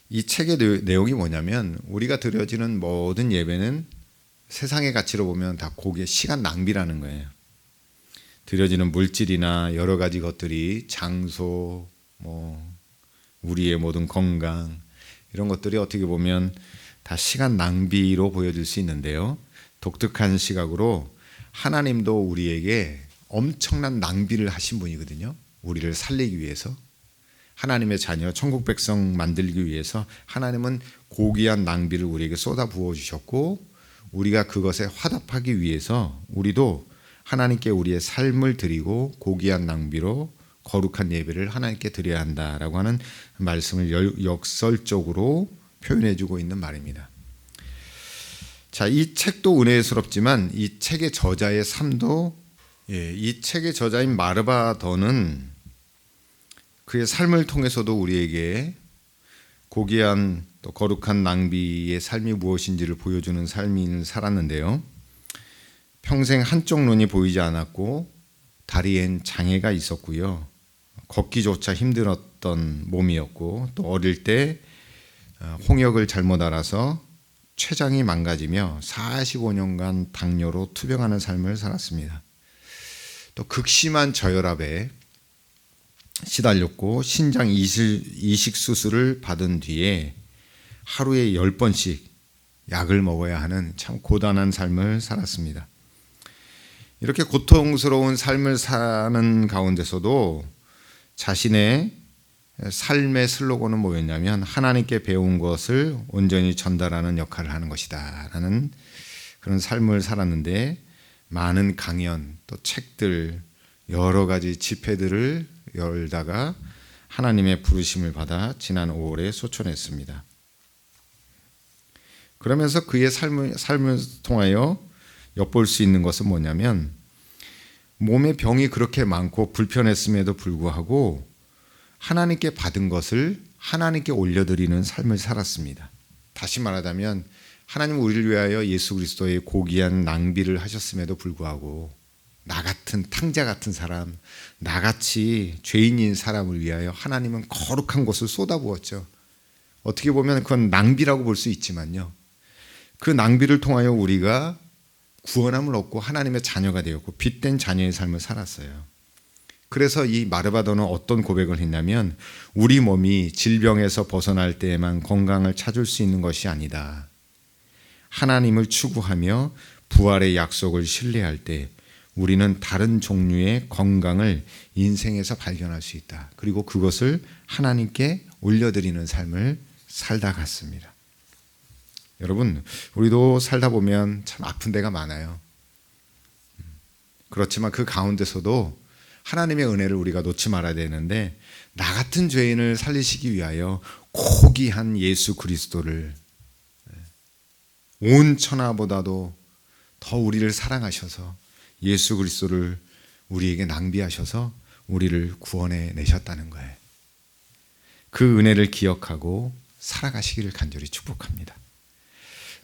이 책의 내용이 뭐냐면 우리가 드려지는 모든 예배는 세상의 가치로 보면 다 고귀의 시간 낭비라는 거예요. 드려지는 물질이나 여러 가지 것들이 장소, 우리의 모든 건강 이런 것들이 어떻게 보면 다 시간 낭비로 보여질 수 있는데요. 독특한 시각으로 하나님도 우리에게 엄청난 낭비를 하신 분이거든요. 우리를 살리기 위해서 하나님의 자녀 천국 백성 만들기 위해서 하나님은 고귀한 낭비를 우리에게 쏟아 부어 주셨고 우리가 그것에 화답하기 위해서 우리도 하나님께 우리의 삶을 드리고 고귀한 낭비로 거룩한 예배를 하나님께 드려야 한다라고 하는 말씀을 역설적으로 표현해 주고 있는 말입니다. 자, 이 책도 은혜스럽지만 이 책의 저자의 삶도 이 책의 저자인 마르바 던은 그의 삶을 통해서도 우리에게 고귀한 또 거룩한 낭비의 삶이 무엇인지를 보여주는 삶을 살았는데요. 평생 한쪽 눈이 보이지 않았고 다리엔 장애가 있었고요. 걷기조차 힘들었던 몸이었고 또 어릴 때 홍역을 잘못 알아서 췌장이 망가지며 45년간 당뇨로 투병하는 삶을 살았습니다. 또 극심한 저혈압에 시달렸고 신장 이식 수술을 받은 뒤에 하루에 10번씩 약을 먹어야 하는 참 고단한 삶을 살았습니다. 이렇게 고통스러운 삶을 사는 가운데서도 자신의 삶의 슬로건은 뭐였냐면 하나님께 배운 것을 온전히 전달하는 역할을 하는 것이다 라는 그런 삶을 살았는데 많은 강연 또 책들 여러 가지 집회들을 열다가 하나님의 부르심을 받아 지난 5월에 소천했습니다. 그러면서 그의 삶을 통하여 엿볼 수 있는 것은 뭐냐면 몸에 병이 그렇게 많고 불편했음에도 불구하고 하나님께 받은 것을 하나님께 올려드리는 삶을 살았습니다. 다시 말하자면 하나님 우리를 위하여 예수 그리스도의 고귀한 낭비를 하셨음에도 불구하고 나 같은 탕자 같은 사람, 나같이 죄인인 사람을 위하여 하나님은 거룩한 것을 쏟아부었죠. 어떻게 보면 그건 낭비라고 볼 수 있지만요. 그 낭비를 통하여 우리가 구원함을 얻고 하나님의 자녀가 되었고 빛된 자녀의 삶을 살았어요. 그래서 이 마르바 던은 어떤 고백을 했냐면 우리 몸이 질병에서 벗어날 때에만 건강을 찾을 수 있는 것이 아니다. 하나님을 추구하며 부활의 약속을 신뢰할 때 우리는 다른 종류의 건강을 인생에서 발견할 수 있다. 그리고 그것을 하나님께 올려드리는 삶을 살다 갔습니다. 여러분, 우리도 살다 보면 참 아픈 데가 많아요. 그렇지만 그 가운데서도 하나님의 은혜를 우리가 놓지 말아야 되는데 나 같은 죄인을 살리시기 위하여 고귀한 예수 그리스도를 온 천하보다도 더 우리를 사랑하셔서 예수 그리스도를 우리에게 낭비하셔서 우리를 구원해 내셨다는 거예요. 그 은혜를 기억하고 살아가시기를 간절히 축복합니다.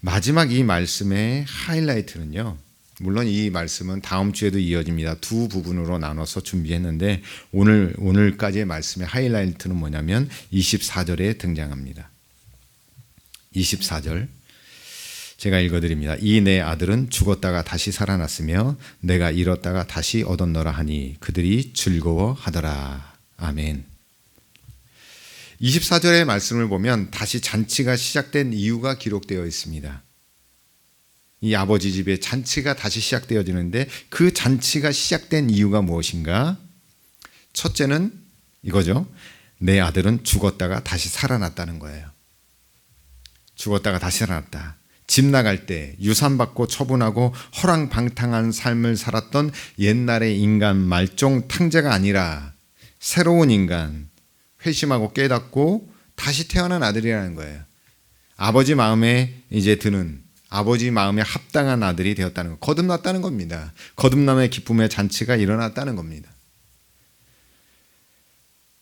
마지막 이 말씀의 하이라이트는요, 물론 이 말씀은 다음 주에도 이어집니다. 두 부분으로 나눠서 준비했는데 오늘까지의 말씀의 하이라이트는 뭐냐면 24절에 등장합니다. 24절 제가 읽어드립니다. 이 내 아들은 죽었다가 다시 살아났으며 내가 잃었다가 다시 얻었노라 하니 그들이 즐거워하더라. 아멘. 24절의 말씀을 보면 다시 잔치가 시작된 이유가 기록되어 있습니다. 이 아버지 집에 잔치가 다시 시작되어지는데 그 잔치가 시작된 이유가 무엇인가? 첫째는 이거죠. 내 아들은 죽었다가 다시 살아났다는 거예요. 죽었다가 다시 살아났다. 집 나갈 때 유산받고 처분하고 허랑방탕한 삶을 살았던 옛날의 인간 말종 탕자가 아니라 새로운 인간, 회심하고 깨닫고 다시 태어난 아들이라는 거예요. 아버지 마음에 이제 드는, 아버지 마음에 합당한 아들이 되었다는 것, 거듭났다는 겁니다. 거듭남의 기쁨의 잔치가 일어났다는 겁니다.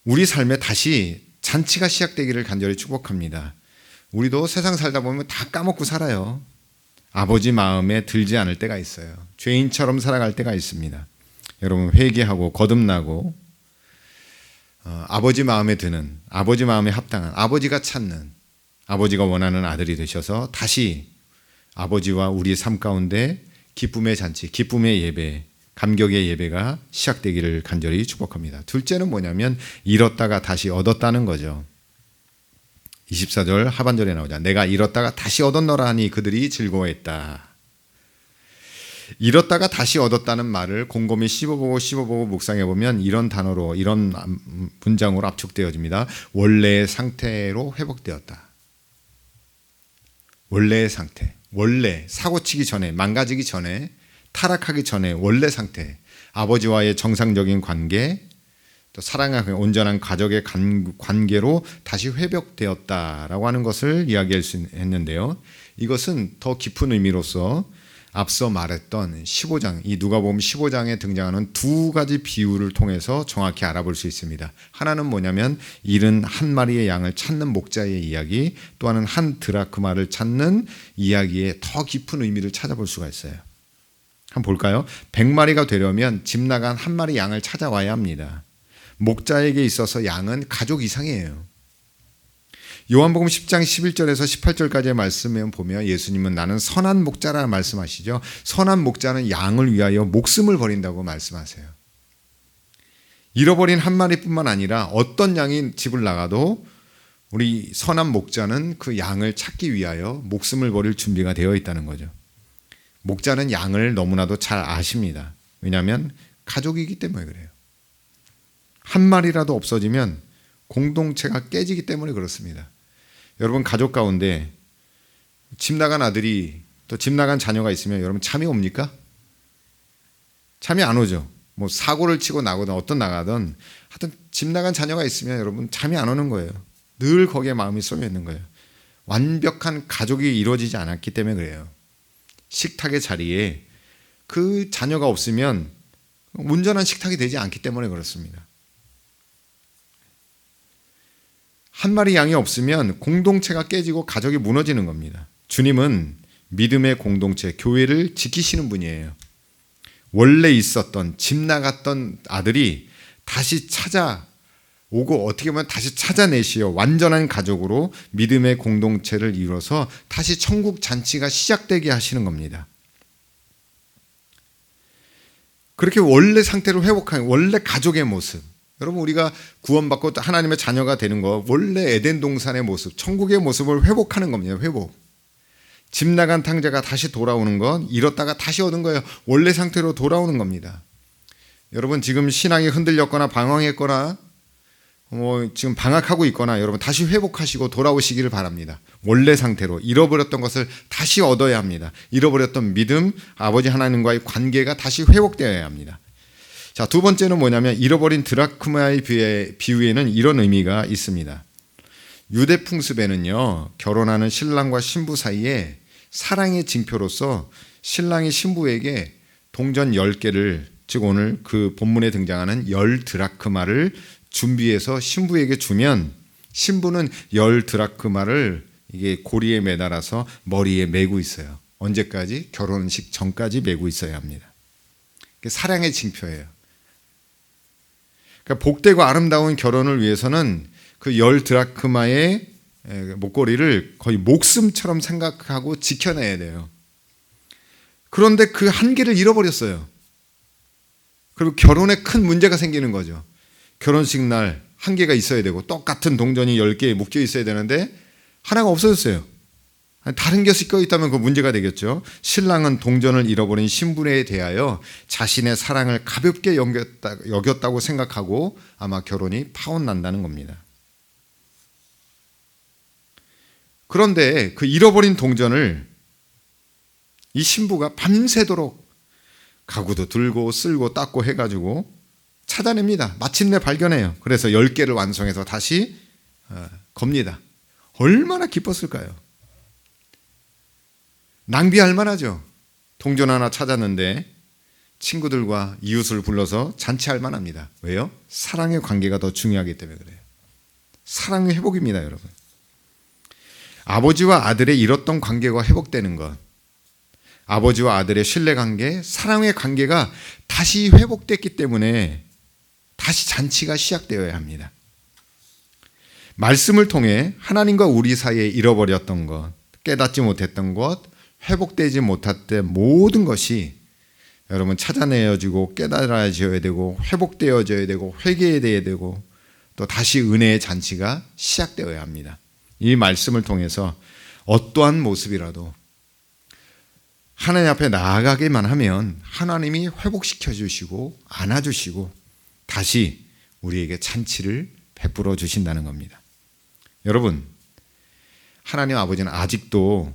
우리 삶에 다시 잔치가 시작되기를 간절히 축복합니다. 우리도 세상 살다 보면 다 까먹고 살아요. 아버지 마음에 들지 않을 때가 있어요. 죄인처럼 살아갈 때가 있습니다. 여러분 회개하고 거듭나고 아버지 마음에 드는, 아버지 마음에 합당한, 아버지가 찾는, 아버지가 원하는 아들이 되셔서 다시 아버지와 우리의 삶 가운데 기쁨의 잔치, 기쁨의 예배, 감격의 예배가 시작되기를 간절히 축복합니다. 둘째는 뭐냐면 잃었다가 다시 얻었다는 거죠. 24절 하반절에 나오자. 내가 잃었다가 다시 얻었노라 하니 그들이 즐거워했다. 잃었다가 다시 얻었다는 말을 곰곰이 씹어보고 묵상해보면 이런 단어로, 이런 문장으로 압축되어집니다. 원래의 상태로 회복되었다. 원래의 상태, 원래 사고치기 전에, 망가지기 전에, 타락하기 전에 원래 상태, 아버지와의 정상적인 관계, 또 사랑하고 온전한 가족의 관계로 다시 회복되었다라고 하는 것을 이야기할 수 있는데요. 이것은 더 깊은 의미로서 앞서 말했던 15장, 이 누가복음 15장에 등장하는 두 가지 비유를 통해서 정확히 알아볼 수 있습니다. 하나는 뭐냐면 잃은 한 마리의 양을 찾는 목자의 이야기, 또 하나는 한 드라크마를 찾는 이야기의 더 깊은 의미를 찾아볼 수가 있어요. 한번 볼까요? 100마리가 되려면 집 나간 한 마리 양을 찾아와야 합니다. 목자에게 있어서 양은 가족 이상이에요. 요한복음 10장 11절에서 18절까지의 말씀에 보면 예수님은 나는 선한 목자라 말씀하시죠. 선한 목자는 양을 위하여 목숨을 버린다고 말씀하세요. 잃어버린 한 마리뿐만 아니라 어떤 양이 집을 나가도 우리 선한 목자는 그 양을 찾기 위하여 목숨을 버릴 준비가 되어 있다는 거죠. 목자는 양을 너무나도 잘 아십니다. 왜냐하면 가족이기 때문에 그래요. 한 마리라도 없어지면 공동체가 깨지기 때문에 그렇습니다. 여러분 가족 가운데 집 나간 아들이 또 집 나간 자녀가 있으면 여러분 잠이 옵니까? 잠이 안 오죠. 뭐 사고를 치고 나거든 어떤 나가든 하여튼 집 나간 자녀가 있으면 여러분 잠이 안 오는 거예요. 늘 거기에 마음이 쏠려 있는 거예요. 완벽한 가족이 이루어지지 않았기 때문에 그래요. 식탁의 자리에 그 자녀가 없으면 온전한 식탁이 되지 않기 때문에 그렇습니다. 한 마리 양이 없으면 공동체가 깨지고 가족이 무너지는 겁니다. 주님은 믿음의 공동체, 교회를 지키시는 분이에요. 원래 있었던, 집 나갔던 아들이 다시 찾아오고 어떻게 보면 다시 찾아내시어 완전한 가족으로 믿음의 공동체를 이뤄서 다시 천국 잔치가 시작되게 하시는 겁니다. 그렇게 원래 상태로 회복하는 원래 가족의 모습, 여러분 우리가 구원받고 하나님의 자녀가 되는 거 원래 에덴 동산의 모습, 천국의 모습을 회복하는 겁니다. 회복. 집 나간 탕자가 다시 돌아오는 건 잃었다가 다시 얻은 거예요. 원래 상태로 돌아오는 겁니다. 여러분 지금 신앙이 흔들렸거나 방황했거나 지금 방학하고 있거나 여러분 다시 회복하시고 돌아오시기를 바랍니다. 원래 상태로 잃어버렸던 것을 다시 얻어야 합니다. 잃어버렸던 믿음, 아버지 하나님과의 관계가 다시 회복되어야 합니다. 자, 두 번째는 뭐냐면 잃어버린 드라크마의 비유에는 이런 의미가 있습니다. 유대 풍습에는요, 결혼하는 신랑과 신부 사이에 사랑의 징표로서 신랑이 신부에게 동전 10개를, 즉 오늘 그 본문에 등장하는 10드라크마를 준비해서 신부에게 주면 신부는 10드라크마를 이게 고리에 매달아서 머리에 메고 있어요. 언제까지? 결혼식 전까지 메고 있어야 합니다. 사랑의 징표예요. 그러니까 복되고 아름다운 결혼을 위해서는 그 10드라크마의 목걸이를 거의 목숨처럼 생각하고 지켜내야 돼요. 그런데 그 한 개를 잃어버렸어요. 그리고 결혼에 큰 문제가 생기는 거죠. 결혼식 날 한 개가 있어야 되고 똑같은 동전이 10개 묶여 있어야 되는데 하나가 없어졌어요. 다른 게 섞여 있다면 그 문제가 되겠죠. 신랑은 동전을 잃어버린 신부에 대하여 자신의 사랑을 가볍게 여겼다고 생각하고 아마 결혼이 파혼난다는 겁니다. 그런데 그 잃어버린 동전을 이 신부가 밤새도록 가구도 들고 쓸고 닦고 해가지고 찾아냅니다. 마침내 발견해요. 그래서 10개를 완성해서 다시 겁니다. 얼마나 기뻤을까요? 낭비할 만하죠. 동전 하나 찾았는데 친구들과 이웃을 불러서 잔치할 만합니다. 왜요? 사랑의 관계가 더 중요하기 때문에 그래요. 사랑의 회복입니다, 여러분. 아버지와 아들의 잃었던 관계가 회복되는 것, 아버지와 아들의 신뢰관계, 사랑의 관계가 다시 회복됐기 때문에 다시 잔치가 시작되어야 합니다. 말씀을 통해 하나님과 우리 사이에 잃어버렸던 것, 깨닫지 못했던 것, 회복되지 못했던 모든 것이 여러분 찾아내어지고 깨달아져야 되고 회복되어져야 되고 회개해야 되고 또 다시 은혜의 잔치가 시작되어야 합니다. 이 말씀을 통해서 어떠한 모습이라도 하나님 앞에 나아가기만 하면 하나님이 회복시켜 주시고 안아주시고 다시 우리에게 잔치를 베풀어 주신다는 겁니다. 여러분, 하나님 아버지는 아직도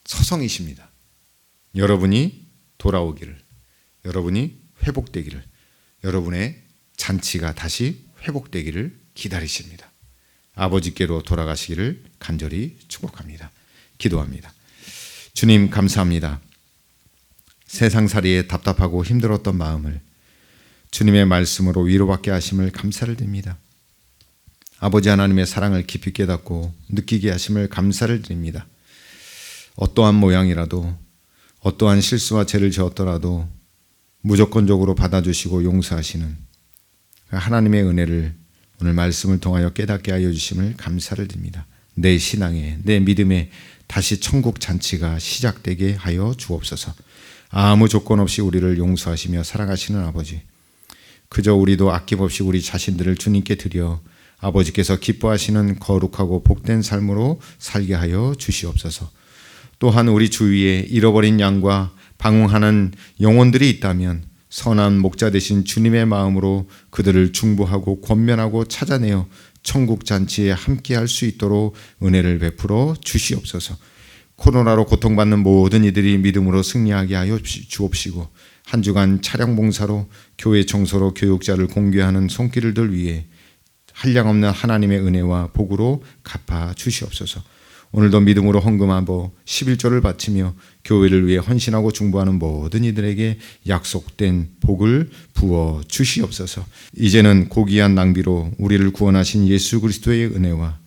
서성이십니다. 여러분이 돌아오기를, 여러분이 회복되기를, 여러분의 잔치가 다시 회복되기를 기다리십니다. 아버지께로 돌아가시기를 간절히 축복합니다. 기도합니다. 주님, 감사합니다. 세상살이에 답답하고 힘들었던 마음을 주님의 말씀으로 위로받게 하심을 감사를 드립니다. 아버지 하나님의 사랑을 깊이 깨닫고 느끼게 하심을 감사를 드립니다. 어떠한 모양이라도 어떠한 실수와 죄를 지었더라도 무조건적으로 받아주시고 용서하시는 하나님의 은혜를 오늘 말씀을 통하여 깨닫게 하여 주심을 감사를 드립니다. 내 신앙에, 내 믿음에 다시 천국 잔치가 시작되게 하여 주옵소서. 아무 조건 없이 우리를 용서하시며 사랑하시는 아버지, 그저 우리도 아낌없이 우리 자신들을 주님께 드려 아버지께서 기뻐하시는 거룩하고 복된 삶으로 살게 하여 주시옵소서. 또한 우리 주위에 잃어버린 양과 방황하는 영혼들이 있다면 선한 목자 되신 주님의 마음으로 그들을 중보하고 권면하고 찾아내어 천국 잔치에 함께할 수 있도록 은혜를 베풀어 주시옵소서. 코로나로 고통받는 모든 이들이 믿음으로 승리하게 하여 주옵시고 한 주간 차량 봉사로 교회 청소로 교육자를 공개하는 손길들 위해 한량없는 하나님의 은혜와 복으로 갚아 주시옵소서. 오늘도 믿음으로 헌금하고 11조를 바치며 교회를 위해 헌신하고 중보하는 모든 이들에게 약속된 복을 부어 주시옵소서. 이제는 고귀한 낭비로 우리를 구원하신 예수 그리스도의 은혜와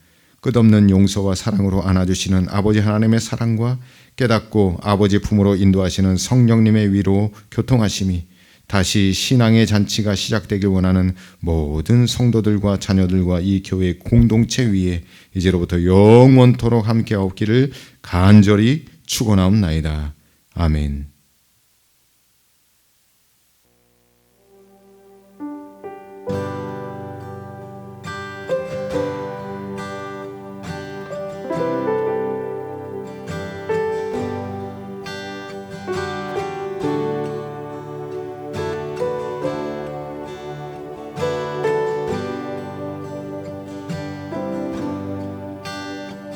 끝없는 용서와 사랑으로 안아주시는 아버지 하나님의 사랑과 깨닫고 아버지 품으로 인도하시는 성령님의 위로 교통하심이 다시 신앙의 잔치가 시작되길 원하는 모든 성도들과 자녀들과 이 교회 공동체 위에 이제로부터 영원토록 함께하옵기를 간절히 축원하옵나이다. 아멘.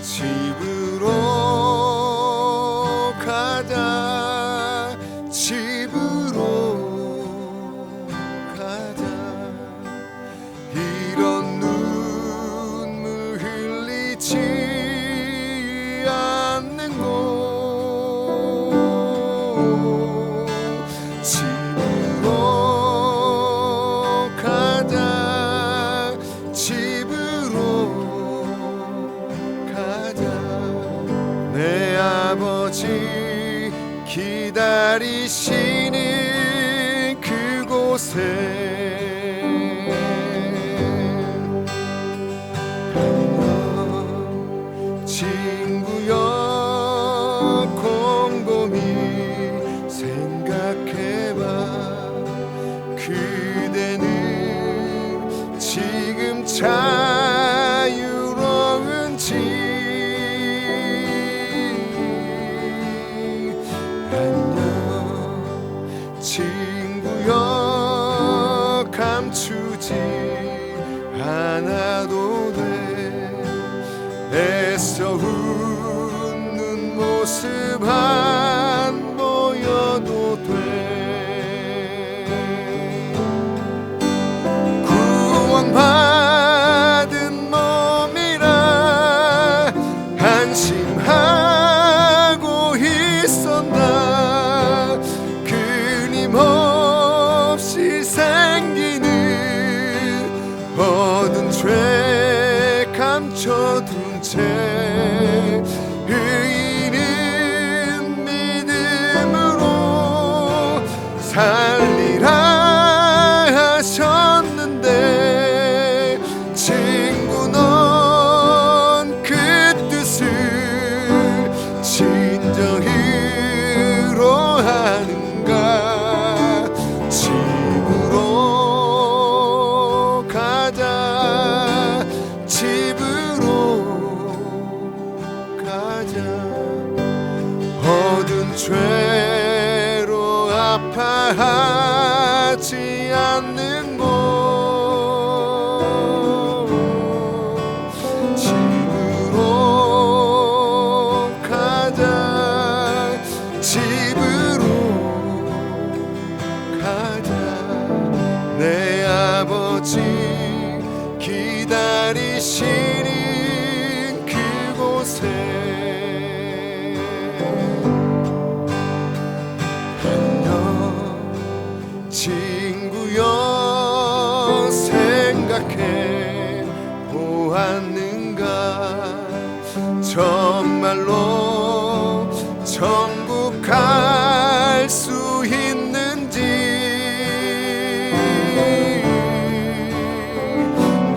집으로 가자, 집으로 가자. 아버지 기다리시는 그곳에 친구여 곰곰이 생각해봐. 그대는 지금 자유로운지 안녕 친구여 감추지 않아도 돼. 애써 웃는 모습 안 보여도 돼. 구원받은 몸이라 안심하고 있었나. 끊임없이 생기는 얻은 죄 감춰둔 채 의인은 믿음으로 살리라 하셨는데 친구 넌 그 뜻을 진정으로 하는가. 집으로 가자. 집으로 가자. 얻은 죄로 아파하지 않는 곳. 집으로 가자. 집으로 가자. 내 아버지 기다리시는 그곳에 안녕 친구여 생각해 보았는가. 정말로 천국 갈 수 있는지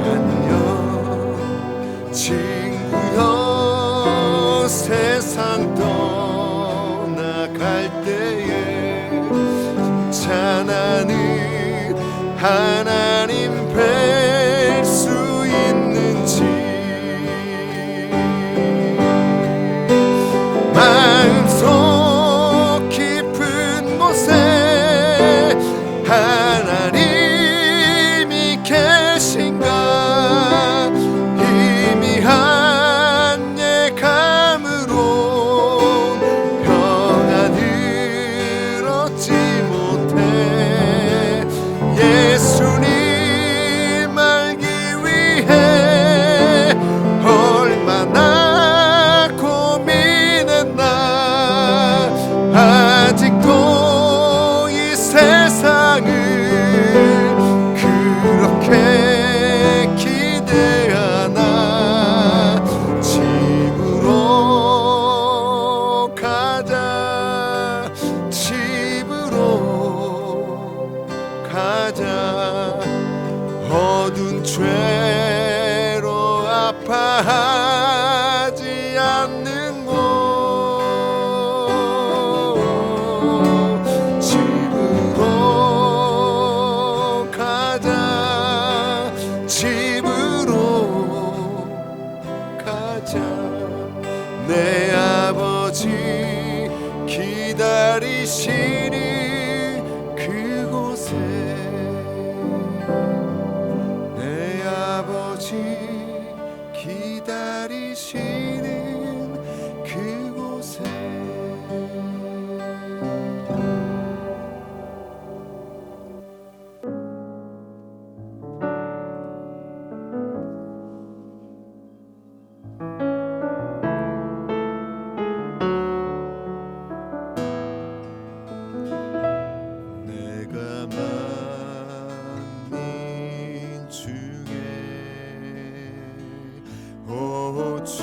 안녕 친구여 세상 떠나갈 때에 찬하는 하나님 뵐 수 있는지 마음속 깊은 곳에 하나님이 계신가. 희미한 예감으로 평안을 얻지 못해 예수님 알기 위해 얼마나 고민했나. 아직도 이 세상을 그렇게 기대하나. 집으로 가자. 집으로 가자. 얻은 죄로 아파하지 않는 곳. 집으로 가자. 집으로 가자. 내 아버지 기다리시는 그곳에 내 아버지 기다리시는 그곳에 내가 만민 중에 오 주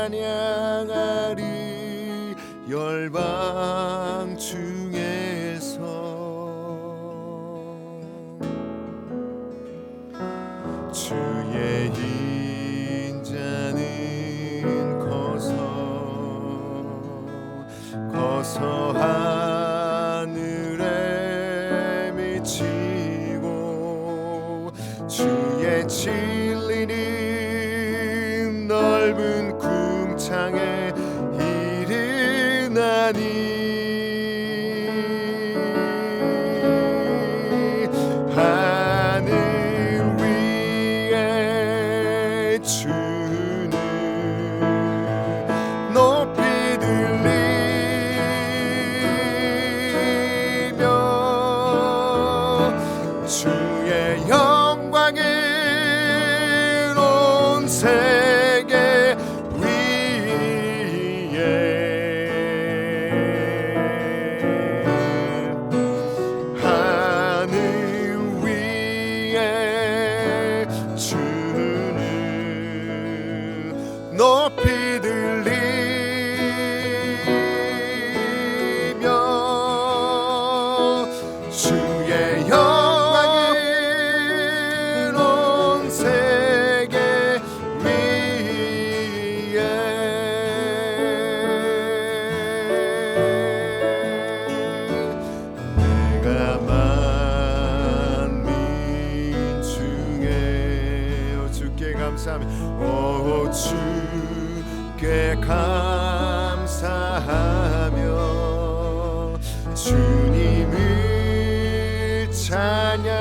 찬양하리 열방 중에서 주의 인자는 거서 하늘에 미치고 주의 진리는 넓은 궁창에 이르나니 하늘 위에 주는 높이 들리며 주의 영광을 온 세계 하늘 위에 주는 높이 들리며 주의 영광을 온 세계 위에 내가 만민 중에 주께 감사하며 주께 감사하며 주님을 찬양하리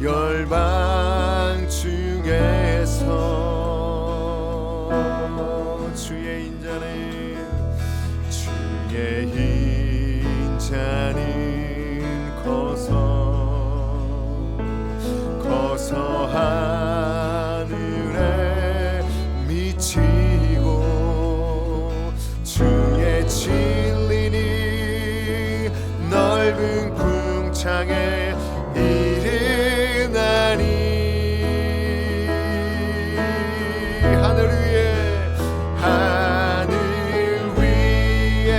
열방 중에서 주의 인자는 거서 하늘에 미치고 주의 진리는 넓은 궁창에 이르나니 하늘 위에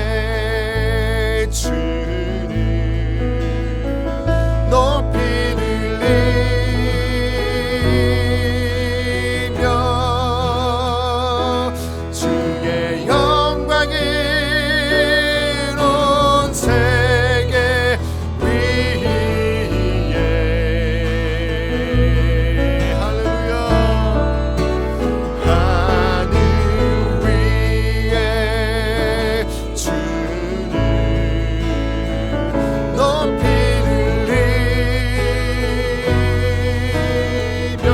주는 높이 들리며 주의 영광을 온 세계 위에 할렐루야 하늘 위에 주는 높이 들리며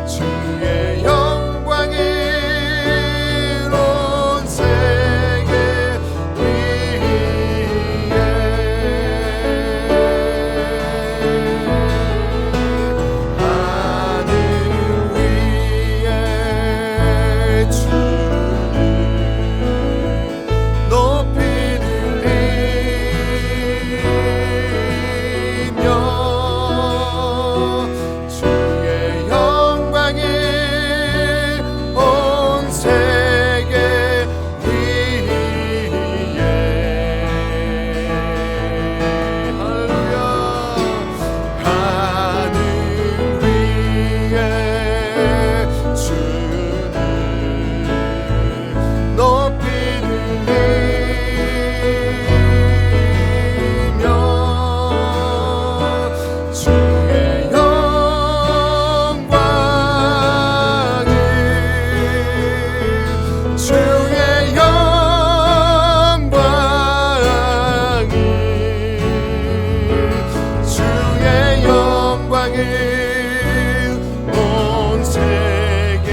주의 영광을 온 세계 하늘 위에 주는 높이 들리며 주의 영광을 온 세계 위에 할렐루야 하늘 위에 주는 높이 들리며 주의 영광을 온 세계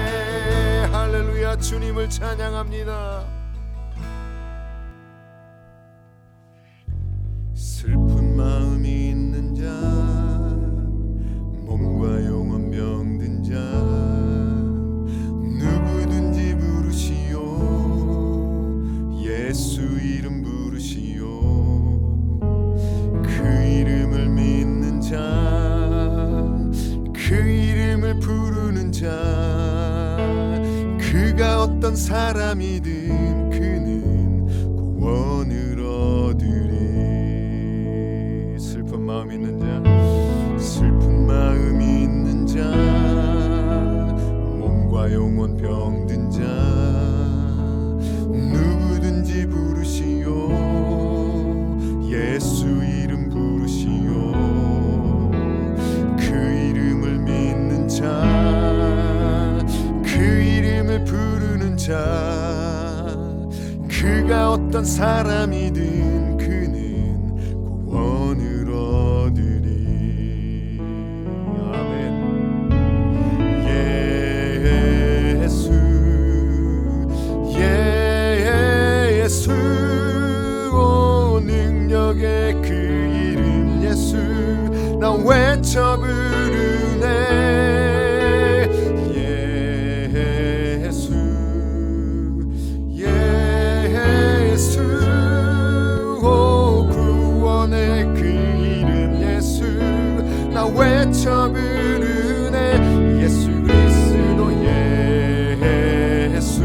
위에 할렐루야 주님을 찬양합니다. 슬픈 마음이 있는 자 몸과 영혼 병든 자 누구든지 부르시오 예수 이름 부르시오 그 이름 그가 어떤 사람이든 그는 구원을 얻으리. 슬픈 마음 있는 자, 슬픈 마음 있는 자, 몸과 영혼 병든 자, 누구든지 부르시오. 예수 이름 부르시오. 그 이름을 믿는 자, 그 이름을 부르는 자, 그가 어떤 사람이든 그는 구원을 얻으리. 아멘. 예수 예수, 오 능력의 그 이름 예수, 나 외쳐 부르네. 예수 예수, 오 구원의 그 이름 예수, 나 외쳐 부르네. 예수 그리스도 예수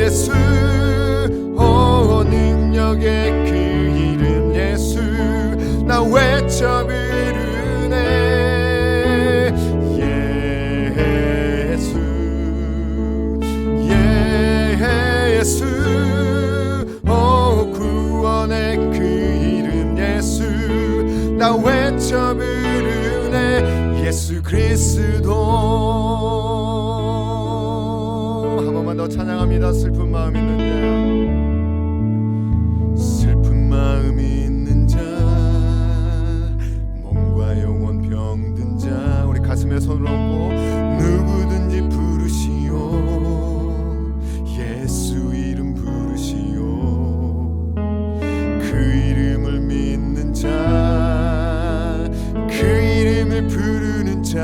예수, 오 능력의 그 이름 예수, 나 외쳐 부르네. 예수 예수, 오 구원의 그 이름 예수, 나 외쳐 부르네. 예수 그리스도. 한 번만 더 찬양합니다. 슬픈 마음 있는 자, 슬픈 마음이 있는 자, 몸과 영혼 병든 자, 우리 가슴에 손을 얹고 누구든지 부르시오. 예수 이름 부르시오. 그 이름을 믿는 자, 그 이름을 부르는 자,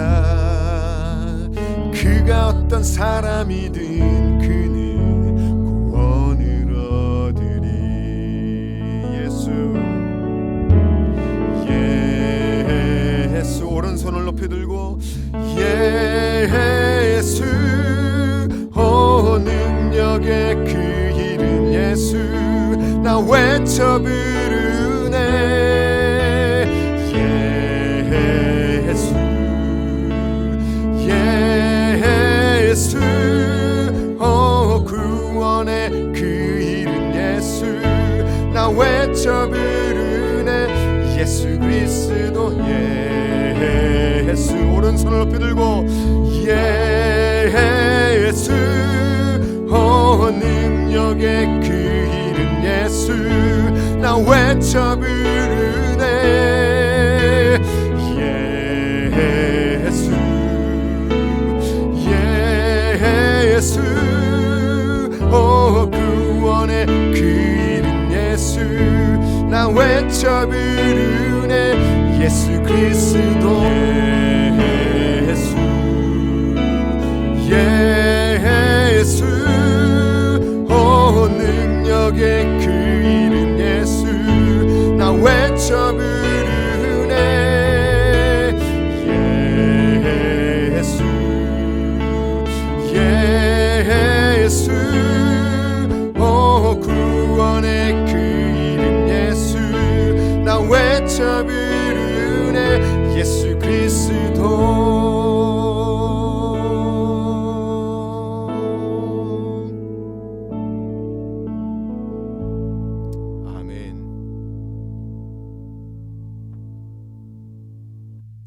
그가 어떤 사람이든 그는 구원을 얻으리. 예수 예수, 오른손을 높이 들고 예수, 오 능력의 그 이름 예수, 나 외쳐 부르네. 예수 예수, 오 구원의 그 이름 예수, 나 외쳐 부르네. 예수 그리스도 예수, 오른손을 높이 들고 예수, 오 능력의 그 이름 예수, 나 외쳐 부르네. 예수 예수, 오 구원의 그 이름 예수, 나 외쳐 부르네. 예수 그리스도 예수 예수, 오 능력의 그 이름 예수, 나 외쳐 부르네. 예수 예수,